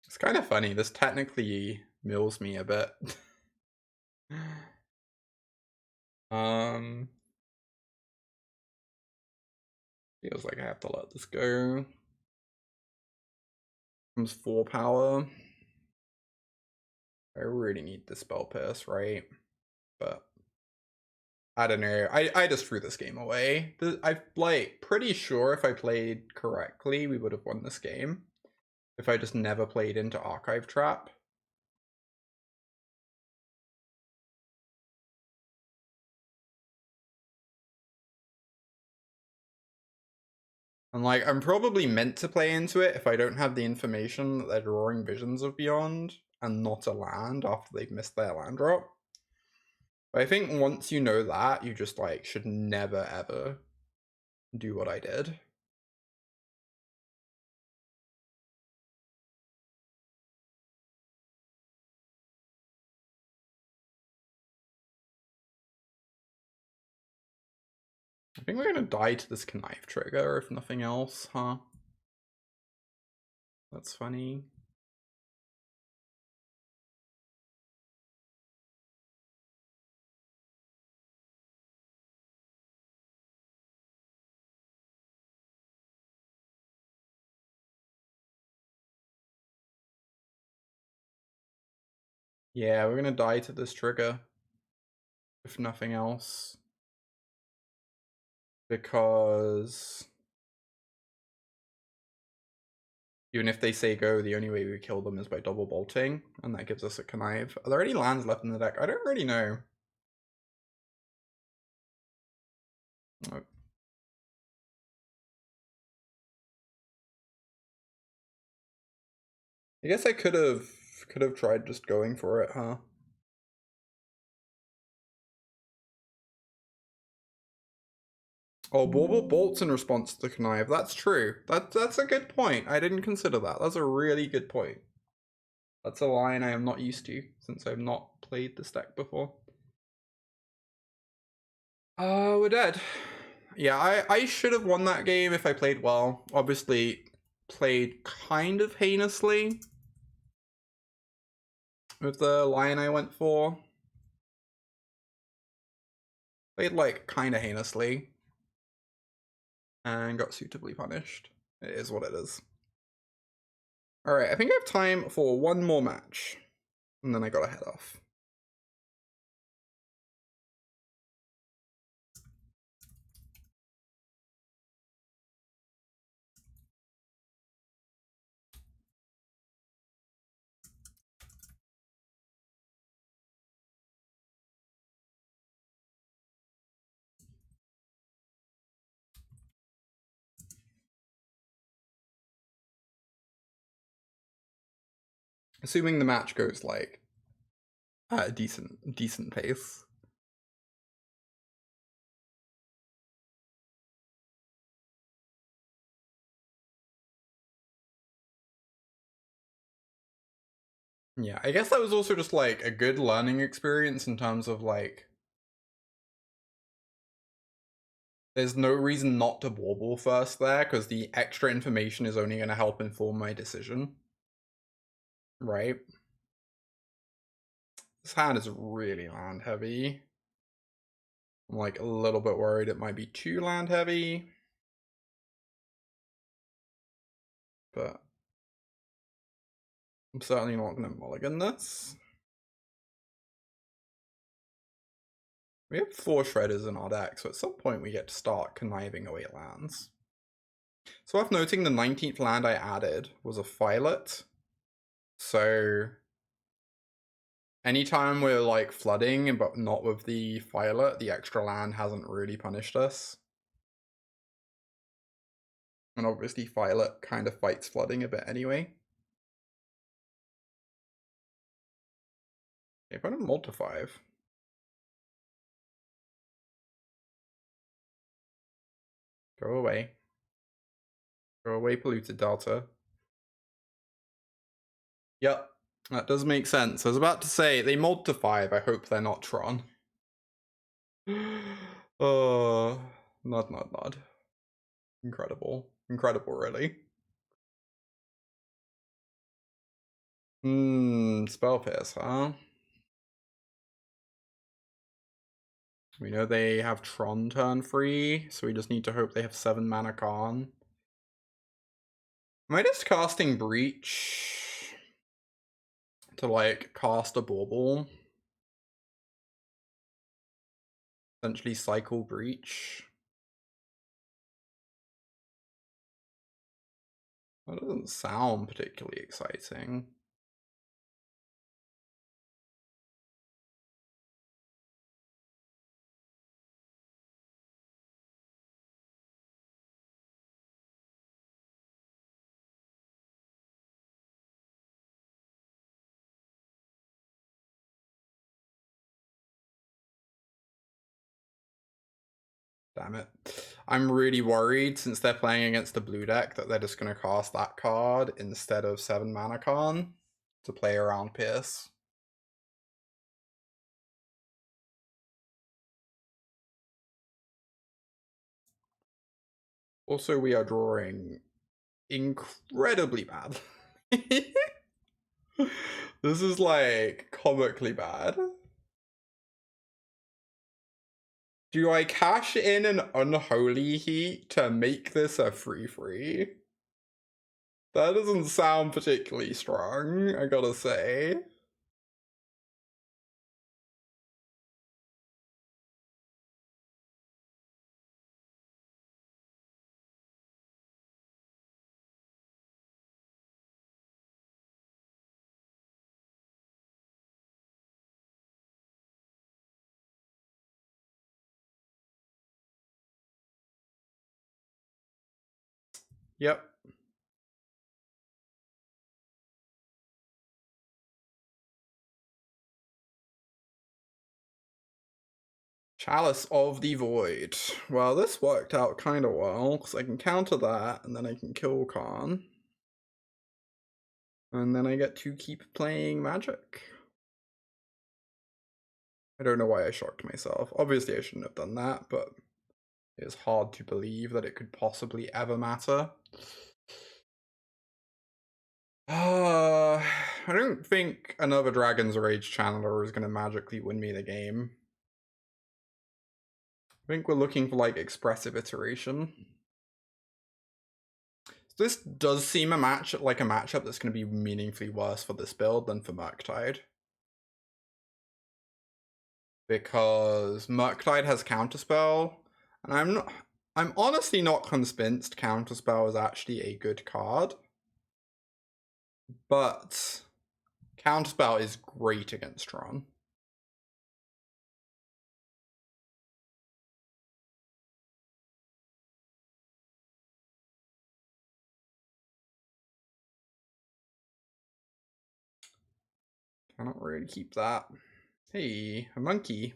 It's kind of funny. This technically mills me a bit. Feels like I have to let this go. Comes 4 power. I really need the Spell Pierce, right? But I don't know. I just threw this game away. I'm like pretty sure if I played correctly, we would have won this game. If I just never played into Archive Trap. And like, I'm probably meant to play into it if I don't have the information that they're drawing Visions of Beyond and not a land after they've missed their land drop. But I think once you know that, you just like should never ever do what I did. I think we're gonna die to this Connive trigger, if nothing else, huh? That's funny. Yeah, we're gonna die to this trigger, if nothing else. Because even if they say go, the only way we kill them is by double bolting, and that gives us a Connive. Are there any lands left in the deck? I don't really know. Oh. I guess I could have tried just going for it, huh? Oh, Bauble bolts in response to the Connive. That's true. That's a good point. I didn't consider that. That's a really good point. That's a line I am not used to since I've not played this deck before. We're dead. Yeah, I should have won that game if I played well. Obviously, played kind of heinously with the line I went for. Played like kind of heinously and got suitably punished. It is what it is. Alright, I think I have time for one more match. And then I gotta head off. Assuming the match goes like at a decent pace. Yeah, I guess that was also just like a good learning experience in terms of like there's no reason not to warble first there, because the extra information is only going to help inform my decision. Right? This hand is really land heavy. I'm like a little bit worried it might be too land heavy. But I'm certainly not going to mulligan this. We have 4 shredders in our deck, so at some point we get to start conniving away at lands. It's worth noting the 19th land I added was a filet. So anytime we're like flooding, but not with the filet, the extra land hasn't really punished us. And obviously filet kind of fights flooding a bit anyway. Okay, but I'm multi-5. Go away. Go away, polluted delta. Yep, that does make sense. I was about to say, they multi-5. I hope they're not Tron. Oh, nod. Incredible. Incredible, really. Spell Pierce, huh? We know they have Tron turn free, so we just need to hope they have 7 mana Khan. Am I just casting Breach to like cast a bauble? Essentially cycle Breach. That doesn't sound particularly exciting. Damn it. I'm really worried, since they're playing against the blue deck, that they're just going to cast that card instead of 7 mana Khan to play around Pierce. Also, we are drawing incredibly bad. This is like comically bad. Do I cash in an Unholy Heat to make this a free? That doesn't sound particularly strong, I gotta say. Yep. Chalice of the Void. Well, this worked out kind of well, because I can counter that, and then I can kill Khan. And then I get to keep playing Magic. I don't know why I shocked myself. Obviously I shouldn't have done that, but it's hard to believe that it could possibly ever matter. I don't think another Dragon's Rage Channeler is going to magically win me the game. I think we're looking for like expressive iteration. This does seem a matchup that's going to be meaningfully worse for this build than for Murktide. Because Murktide has Counterspell, and I'm honestly not convinced Counterspell is actually a good card. But Counterspell is great against Tron. Cannot really keep that. Hey, a monkey.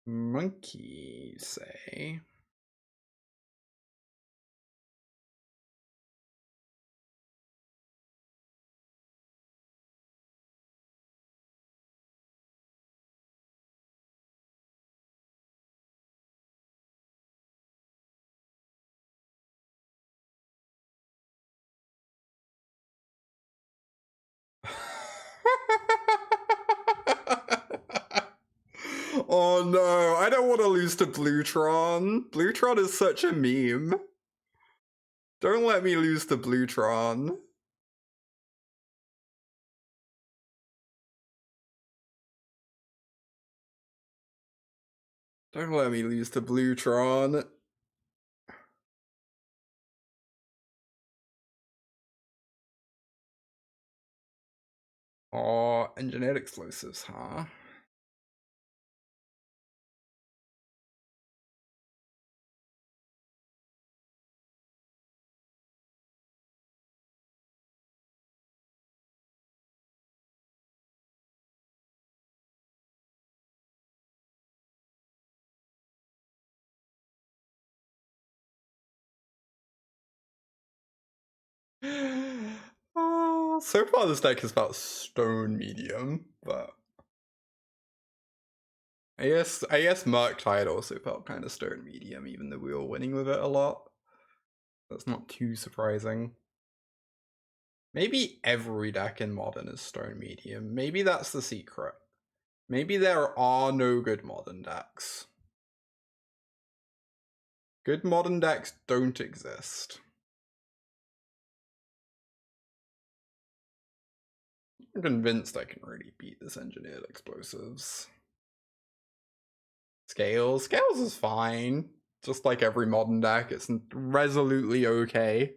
Monkey, say. Oh no, I don't want to lose to Tron. Tron is such a meme. Don't let me lose to Tron. Don't let me lose to Tron. Oh, engineered explosives, huh? Oh, so far this deck is about stone medium, but I guess Murktide also felt kind of stone medium, even though we were winning with it a lot. That's not too surprising. Maybe every deck in Modern is stone medium. Maybe that's the secret. Maybe there are no good Modern decks. Good Modern decks don't exist. I'm convinced I can really beat this engineered explosives. Scales is fine. Just like every Modern deck, it's resolutely okay.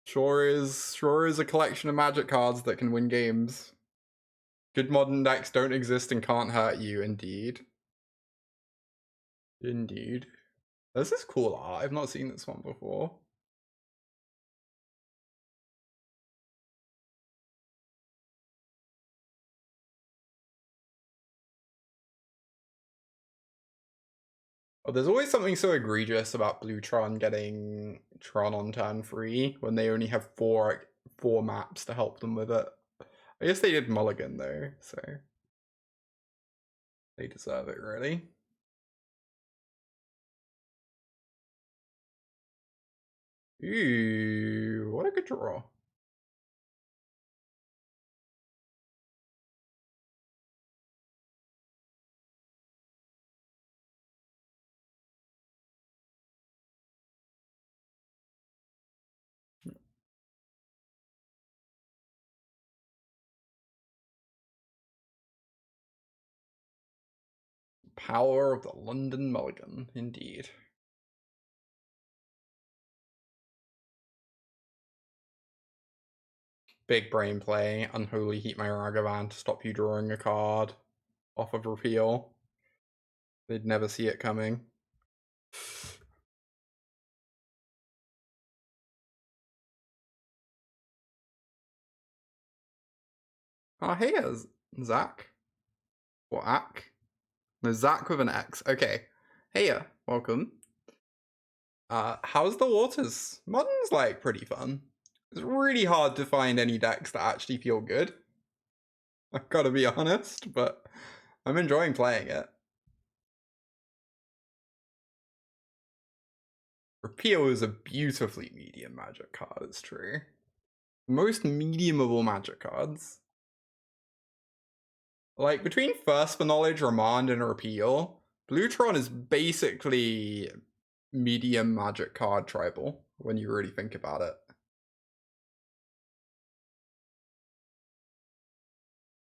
Sure is a collection of Magic cards that can win games. Good Modern decks don't exist and can't hurt you, indeed. Indeed. This is cool art. I've not seen this one before. Oh, there's always something so egregious about Tron getting Tron on turn 3 when they only have four maps to help them with it. I guess they did mulligan though, so they deserve it really. Ooh, what a good draw. Power of the London Mulligan, indeed. Big brain play, Unholy Heat my Ragavan to stop you drawing a card off of repeal. They'd never see it coming. Oh, hey, Zach. Or Ack? No, Zach with an X. Okay. Hey, welcome. How's the waters? Modern's like pretty fun. It's really hard to find any decks that actually feel good. I've got to be honest, but I'm enjoying playing it. Repeal is a beautifully medium Magic card, it's true. Most mediumable Magic cards. Like, between First for Knowledge, Remand, and Repeal, Tron is basically medium Magic card tribal, when you really think about it.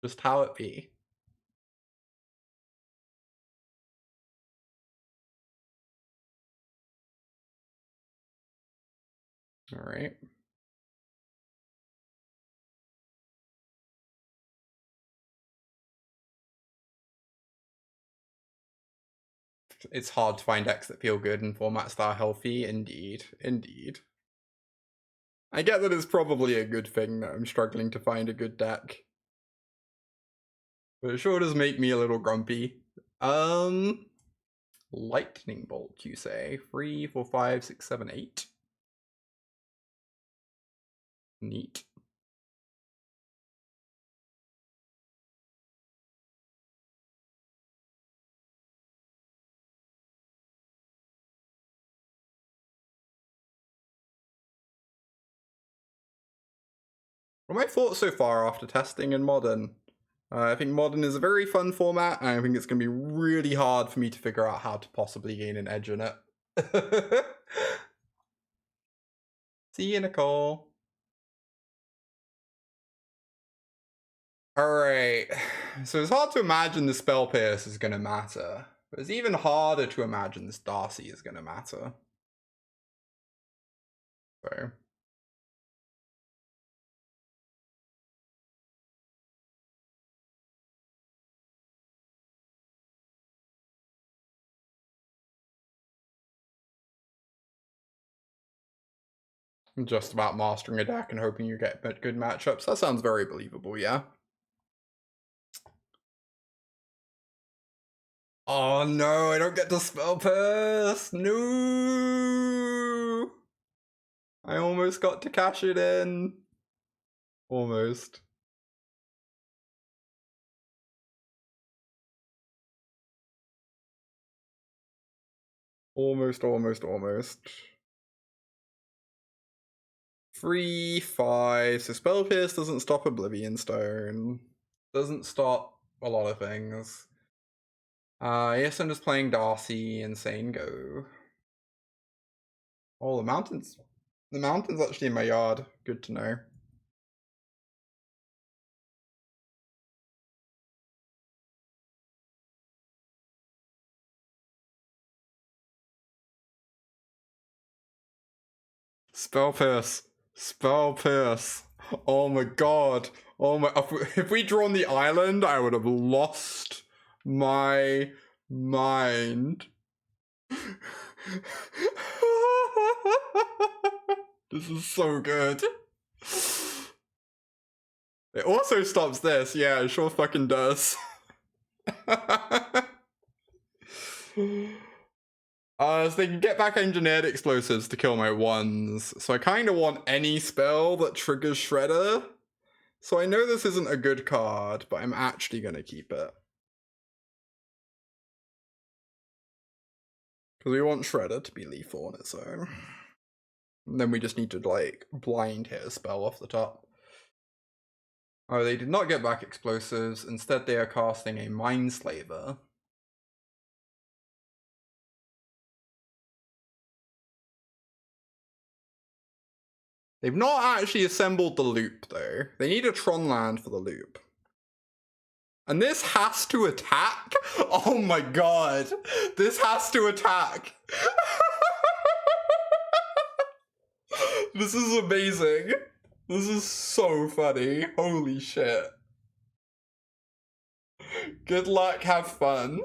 Just how it be. Alright. It's hard to find decks that feel good and formats that are healthy. Indeed. Indeed. I get that it's probably a good thing that I'm struggling to find a good deck. But it sure does make me a little grumpy. Lightning Bolt, you say? 3, 4, 5, 6, 7, 8. Neat. What are my thoughts so far after testing in Modern? I think Modern is a very fun format, and I think it's going to be really hard for me to figure out how to possibly gain an edge in it. See you, Nicole. Alright, so it's hard to imagine the Spell Pierce is going to matter, but it's even harder to imagine this Darcy is going to matter. So... just about mastering a deck and hoping you get good matchups. That sounds very believable, yeah. Oh no, I don't get to Spell Pierce! No! I almost got to cash it in. Almost. Almost. 3, 5. So Spell Pierce doesn't stop Oblivion Stone. Doesn't stop a lot of things. Yes, I'm just playing Darcy, Insane Go. Oh, the mountain's actually in my yard. Good to know. Spell Pierce. Oh my god. Oh my. If we'd drawn the island, I would have lost my mind. This is so good. It also stops this. Yeah, it sure fucking does. So they can get back engineered explosives to kill my ones. So I kind of want any spell that triggers Shredder. So I know this isn't a good card, but I'm actually going to keep it. Because we want Shredder to be lethal on its own. And then we just need to, like, blind hit a spell off the top. Oh, they did not get back explosives. Instead, they are casting a Mindslaver. They've not actually assembled the loop, though. They need a Tron land for the loop. And this has to attack? Oh my god. This has to attack. This is amazing. This is so funny. Holy shit. Good luck, have fun.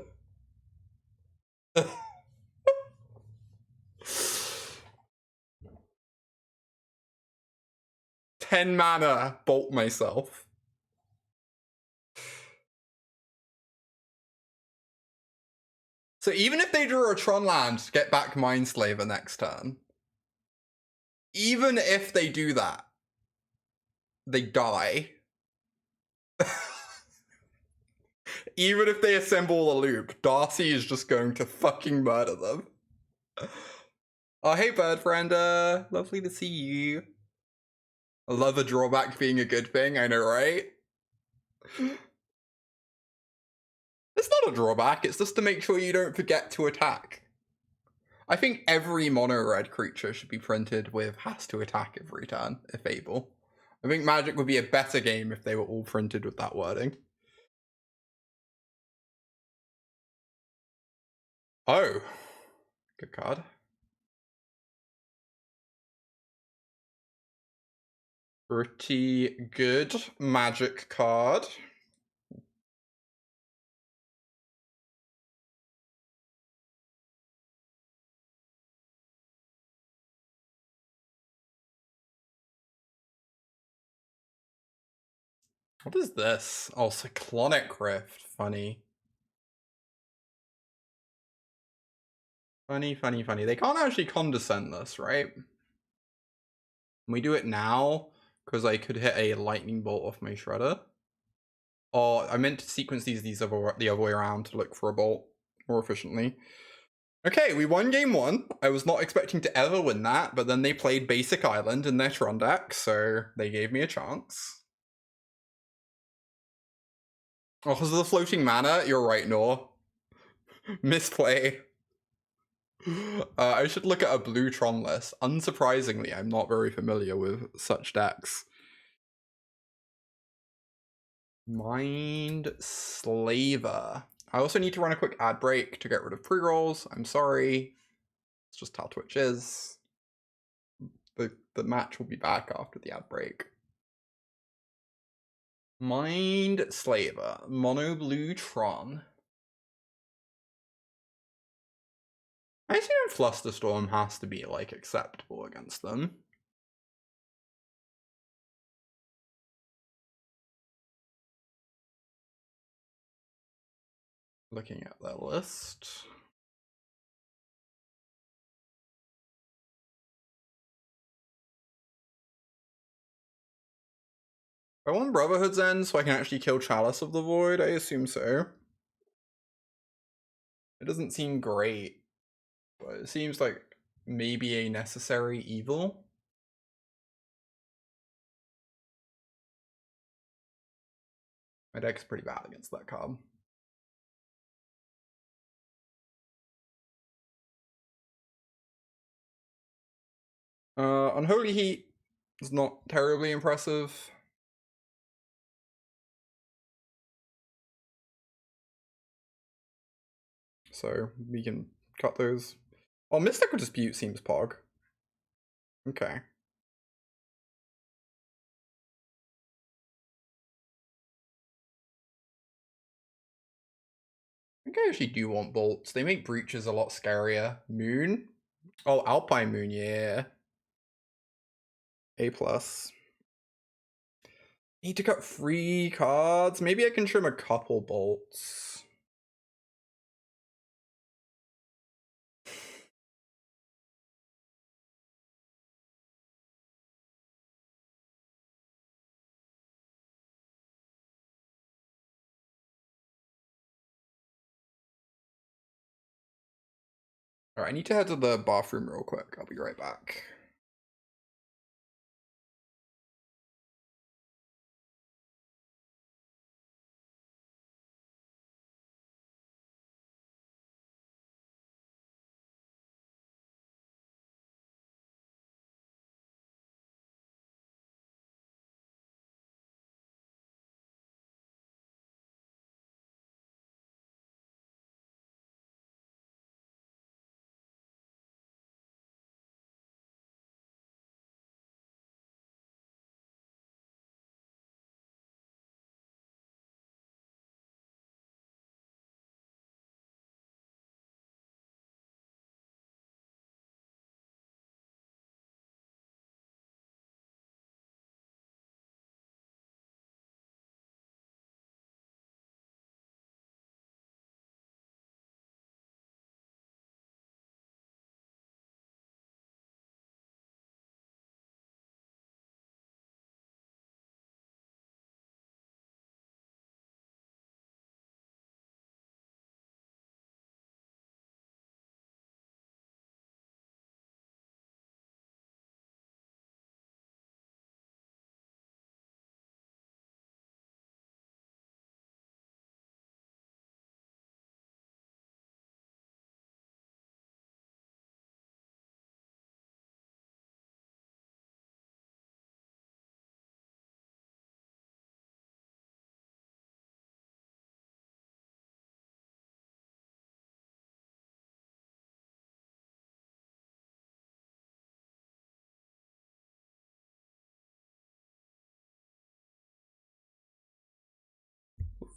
10 mana, bolt myself. So even if they draw a Tron land, get back Mindslaver next turn. Even if they do that, they die. Even if they assemble a loop, Darcy is just going to fucking murder them. Oh, hey, bird friend. Lovely to see you. I love a drawback being a good thing, I know, right? It's not a drawback, it's just to make sure you don't forget to attack. I think every mono-red creature should be printed with has to attack every turn, if able. I think Magic would be a better game if they were all printed with that wording. Oh. Good card. Pretty good Magic card. What is this? Oh, Cyclonic Rift. Funny. Funny. They can't actually condescend this, right? Can we do it now? Because I could hit a lightning bolt off my Shredder. Oh, I meant to sequence these the other way around to look for a bolt more efficiently. Okay, we won game 1. I was not expecting to ever win that, but then they played Basic Island in their Tron deck, so they gave me a chance. Oh, because of the floating mana? You're right, Nor. Misplay. I should look at a blue Tron list. Unsurprisingly, I'm not very familiar with such decks. Mind Slaver. I also need to run a quick ad break to get rid of pre-rolls. I'm sorry. It's just how Twitch is. The match will be back after the ad break. Mind Slaver. Mono blue Tron. I assume Flusterstorm has to be, like, acceptable against them. Looking at their list. I want Brotherhood's End so I can actually kill Chalice of the Void. I assume so. It doesn't seem great, but it seems like maybe a necessary evil. My deck's pretty bad against that card. Unholy Heat is not terribly impressive. So we can cut those. Oh, Mystical Dispute seems pog. Okay. I think I actually do want bolts. They make breaches a lot scarier. Moon? Oh, Alpine Moon, yeah. A+. Need to cut 3 cards. Maybe I can trim a couple bolts. Alright, I need to head to the bathroom real quick. I'll be right back.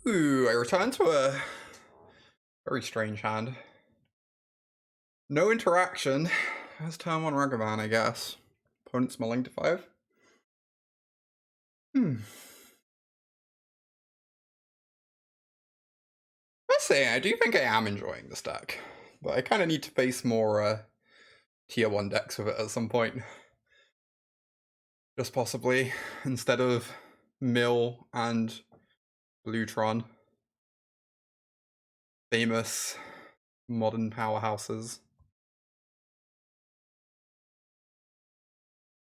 Ooh, I returned to a very strange hand. No interaction. That's turn 1 Ragavan, I guess. Opponent smelling to 5. Let's say I do think I am enjoying this deck, but I kind of need to face more tier 1 decks with it at some point. Just possibly, instead of Mill and Blue Tron. Famous modern powerhouses.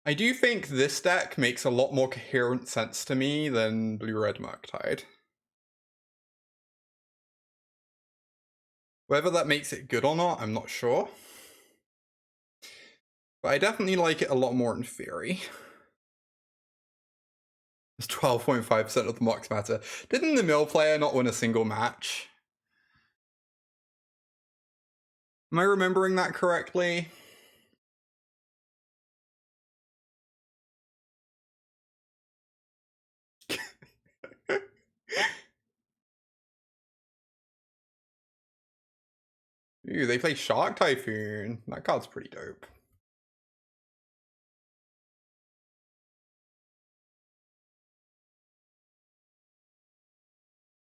I do think this deck makes a lot more coherent sense to me than Blue-Red Murktide. Whether that makes it good or not, I'm not sure. But I definitely like it a lot more in theory. It's 12.5% of the mocks matter. Didn't the mill player not win a single match? Am I remembering that correctly? Ooh, they play Shark Typhoon. That card's pretty dope.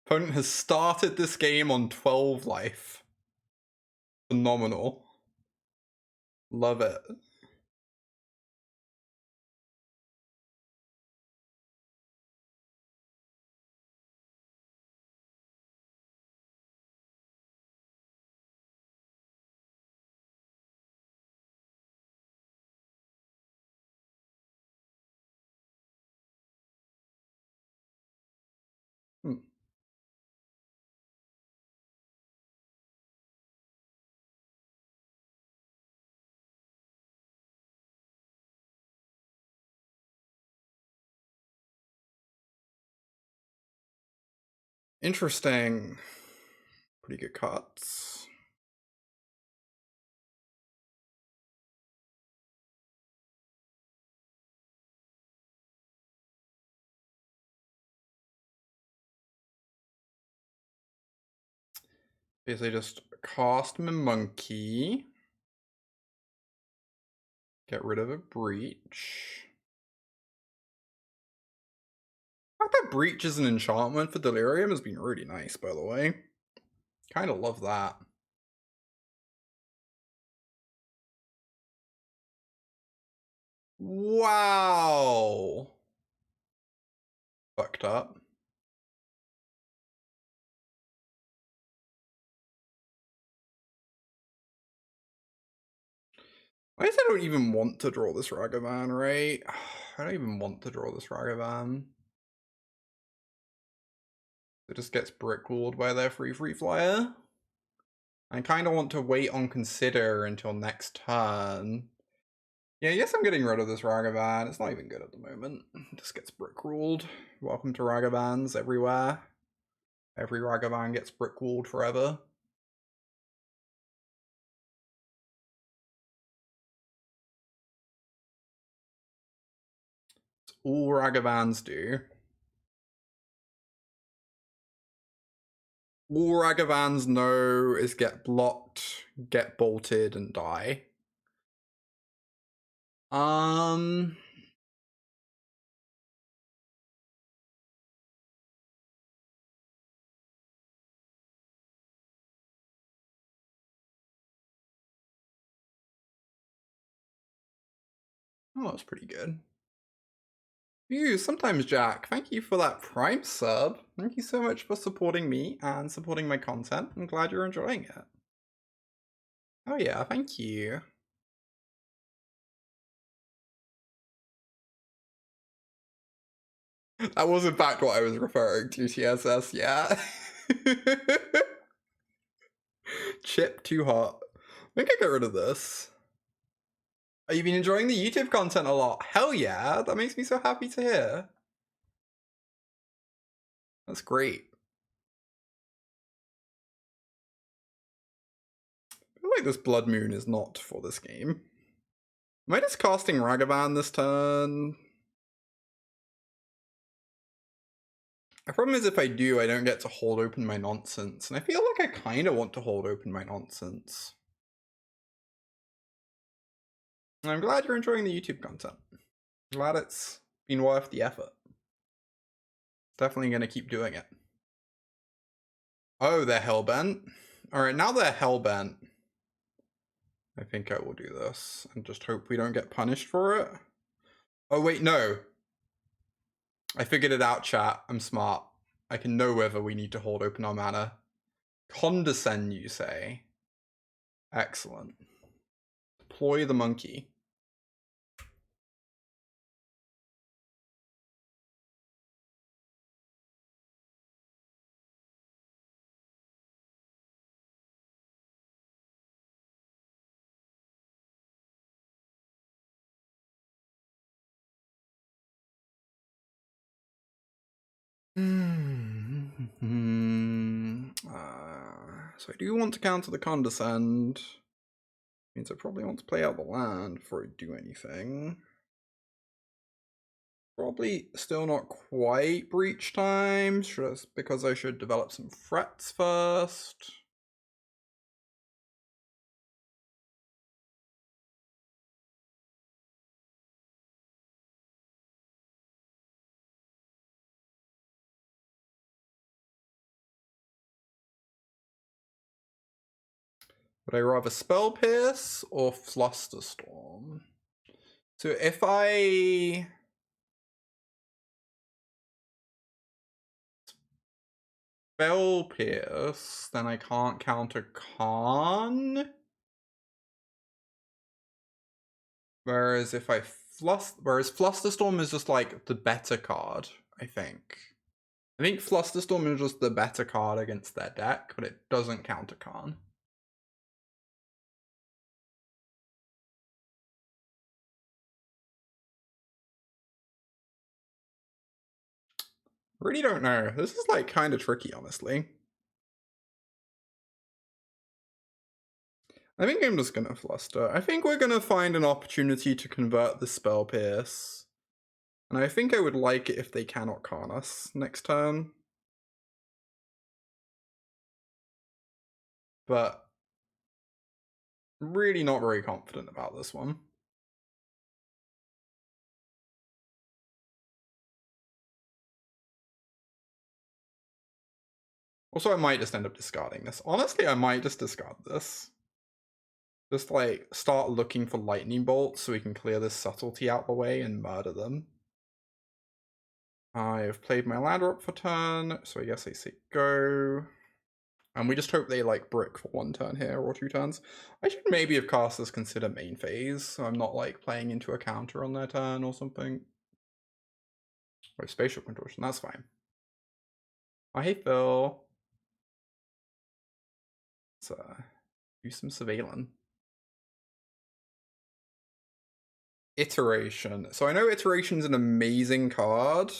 Opponent has started this game on 12 life. Phenomenal. Love it. Hmm. Interesting. Pretty good cards. Basically just cast my monkey. Get rid of a breach. The fact that breach is an enchantment for Delirium has been really nice, by the way. Kind of love that. Wow. Fucked up. I guess I don't even want to draw this Ragavan, right? I don't even want to draw this Ragavan. It just gets brick-walled by their free flyer. I kind of want to wait on Consider until next turn. Yeah, I guess I'm getting rid of this Ragavan. It's not even good at the moment. It just gets brick-ruled. Welcome to Ragavans everywhere. Every Ragavan gets brick-walled forever. It's all Ragavans do. All Ragavans know is get blocked, get bolted, and die. Oh, that's pretty good. Ew, sometimes Jack, thank you for that Prime sub. Thank you so much for supporting me and supporting my content. I'm glad you're enjoying it. Oh yeah, thank you. That was in fact what I was referring to, TSS, yeah. Chip too hot. I think I get rid of this. Oh, you've been enjoying the YouTube content a lot. Hell yeah, that makes me so happy to hear. That's great. I feel like this Blood Moon is not for this game. Am I just casting Ragavan this turn? The problem is if I do, I don't get to hold open my nonsense. And I feel like I kind of want to hold open my nonsense. And I'm glad you're enjoying the YouTube content. I'm glad it's been worth the effort. Definitely going to keep doing it. Oh, they're hellbent. Alright, now they're hellbent. I think I will do this and just hope we don't get punished for it. Oh, wait, no. I figured it out, chat. I'm smart. I can know whether we need to hold open our mana. Condescend, you say? Excellent. Deploy the monkey. So I do want to counter the condescend. Means I probably want to play out the land before I do anything. Probably still not quite breach time, just because I should develop some threats first. Would I rather Spell Pierce or Flusterstorm? So if I Spell Pierce, then I can't counter Khan. Whereas if I Flusterstorm is just like the better card, I think. I think Flusterstorm is just the better card against their deck, but it doesn't counter Khan. Really don't know. This is like kind of tricky, honestly. I think I'm just gonna Fluster. I think we're gonna find an opportunity to convert the Spell Pierce. And I think I would like it if they cannot Khan us next turn. But really not very confident about this one. Also, I might just end up discarding this. Honestly, I might just discard this. Just like start looking for lightning bolts so we can clear this subtlety out the way and murder them. I've played my ladder up for turn, so I guess I say go. And we just hope they like brick for one turn here or 2 turns. I should maybe have casters consider main phase, so I'm not like playing into a counter on their turn or something. Or spatial contortion, that's fine. Oh, hey Phil. Let's do some surveillance. Iteration. So I know Iteration's an amazing card.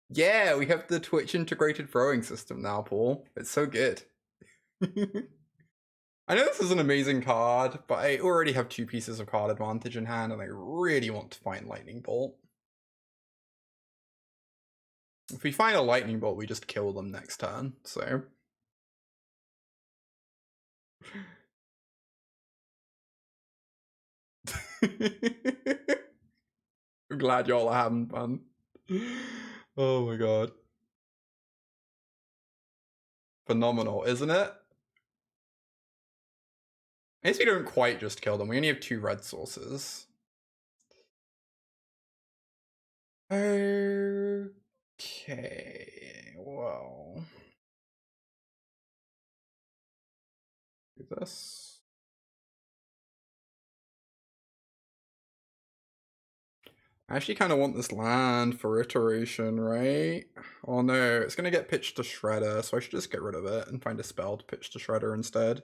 Yeah, we have the Twitch integrated throwing system now, Paul. It's so good. I know this is an amazing card, but I already have 2 pieces of card advantage in hand, and I really want to find Lightning Bolt. If we find a Lightning Bolt, we just kill them next turn, so... I'm glad y'all are having fun. Oh my god. Phenomenal, isn't it? I guess we don't quite just kill them. We only have 2 red sources. Okay, well... do this. I actually kind of want this land for iteration, right? Oh no, it's going to get pitched to Shredder, so I should just get rid of it and find a spell to pitch to Shredder instead.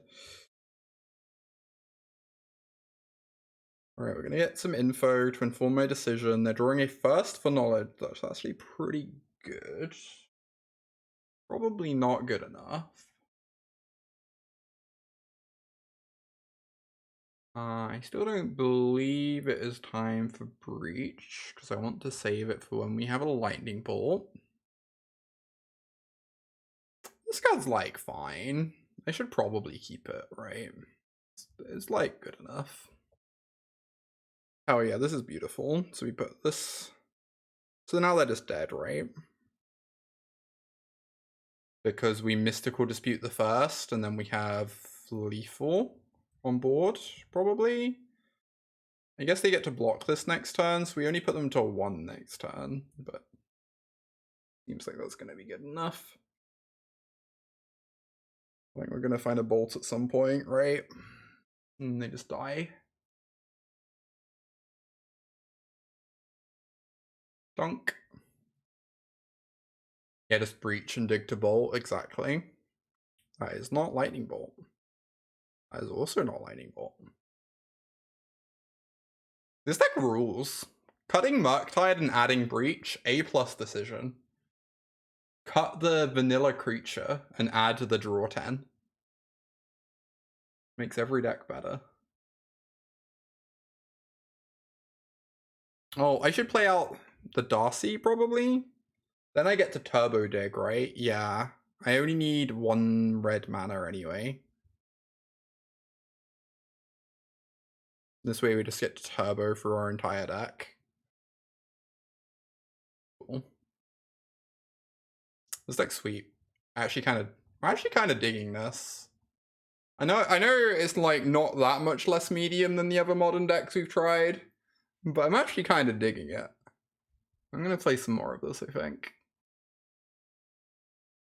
Alright, we're going to get some info to inform my decision. They're drawing a first for knowledge. That's actually pretty good. Probably not good enough. I still don't believe it is time for Breach, because I want to save it for when we have a Lightning Bolt. This card's like fine. I should probably keep it, right? It's like good enough. Oh yeah, this is beautiful. So we put this. So now that is dead, right? Because we Mystical Dispute the first, and then we have Lethal on board, probably. I guess they get to block this next turn, so we only put them to 1 next turn, but seems like that's going to be good enough. I think we're going to find a bolt at some point, right? And they just die. Dunk. Yeah, just breach and dig to bolt, exactly. That is not lightning bolt. That is also not lightning bolt. This deck rules. Cutting Murktide and adding Breach, A+ decision. Cut the vanilla creature and add the draw 10. Makes every deck better. Oh, I should play out the Darcy, probably? Then I get to Turbo Dig, right? Yeah. I only need 1 red mana anyway. This way we just get to Turbo for our entire deck. Cool. This deck's sweet. I'm actually kind of digging this. I know it's like not that much less medium than the other modern decks we've tried, but I'm actually kind of digging it. I'm gonna play some more of this, I think.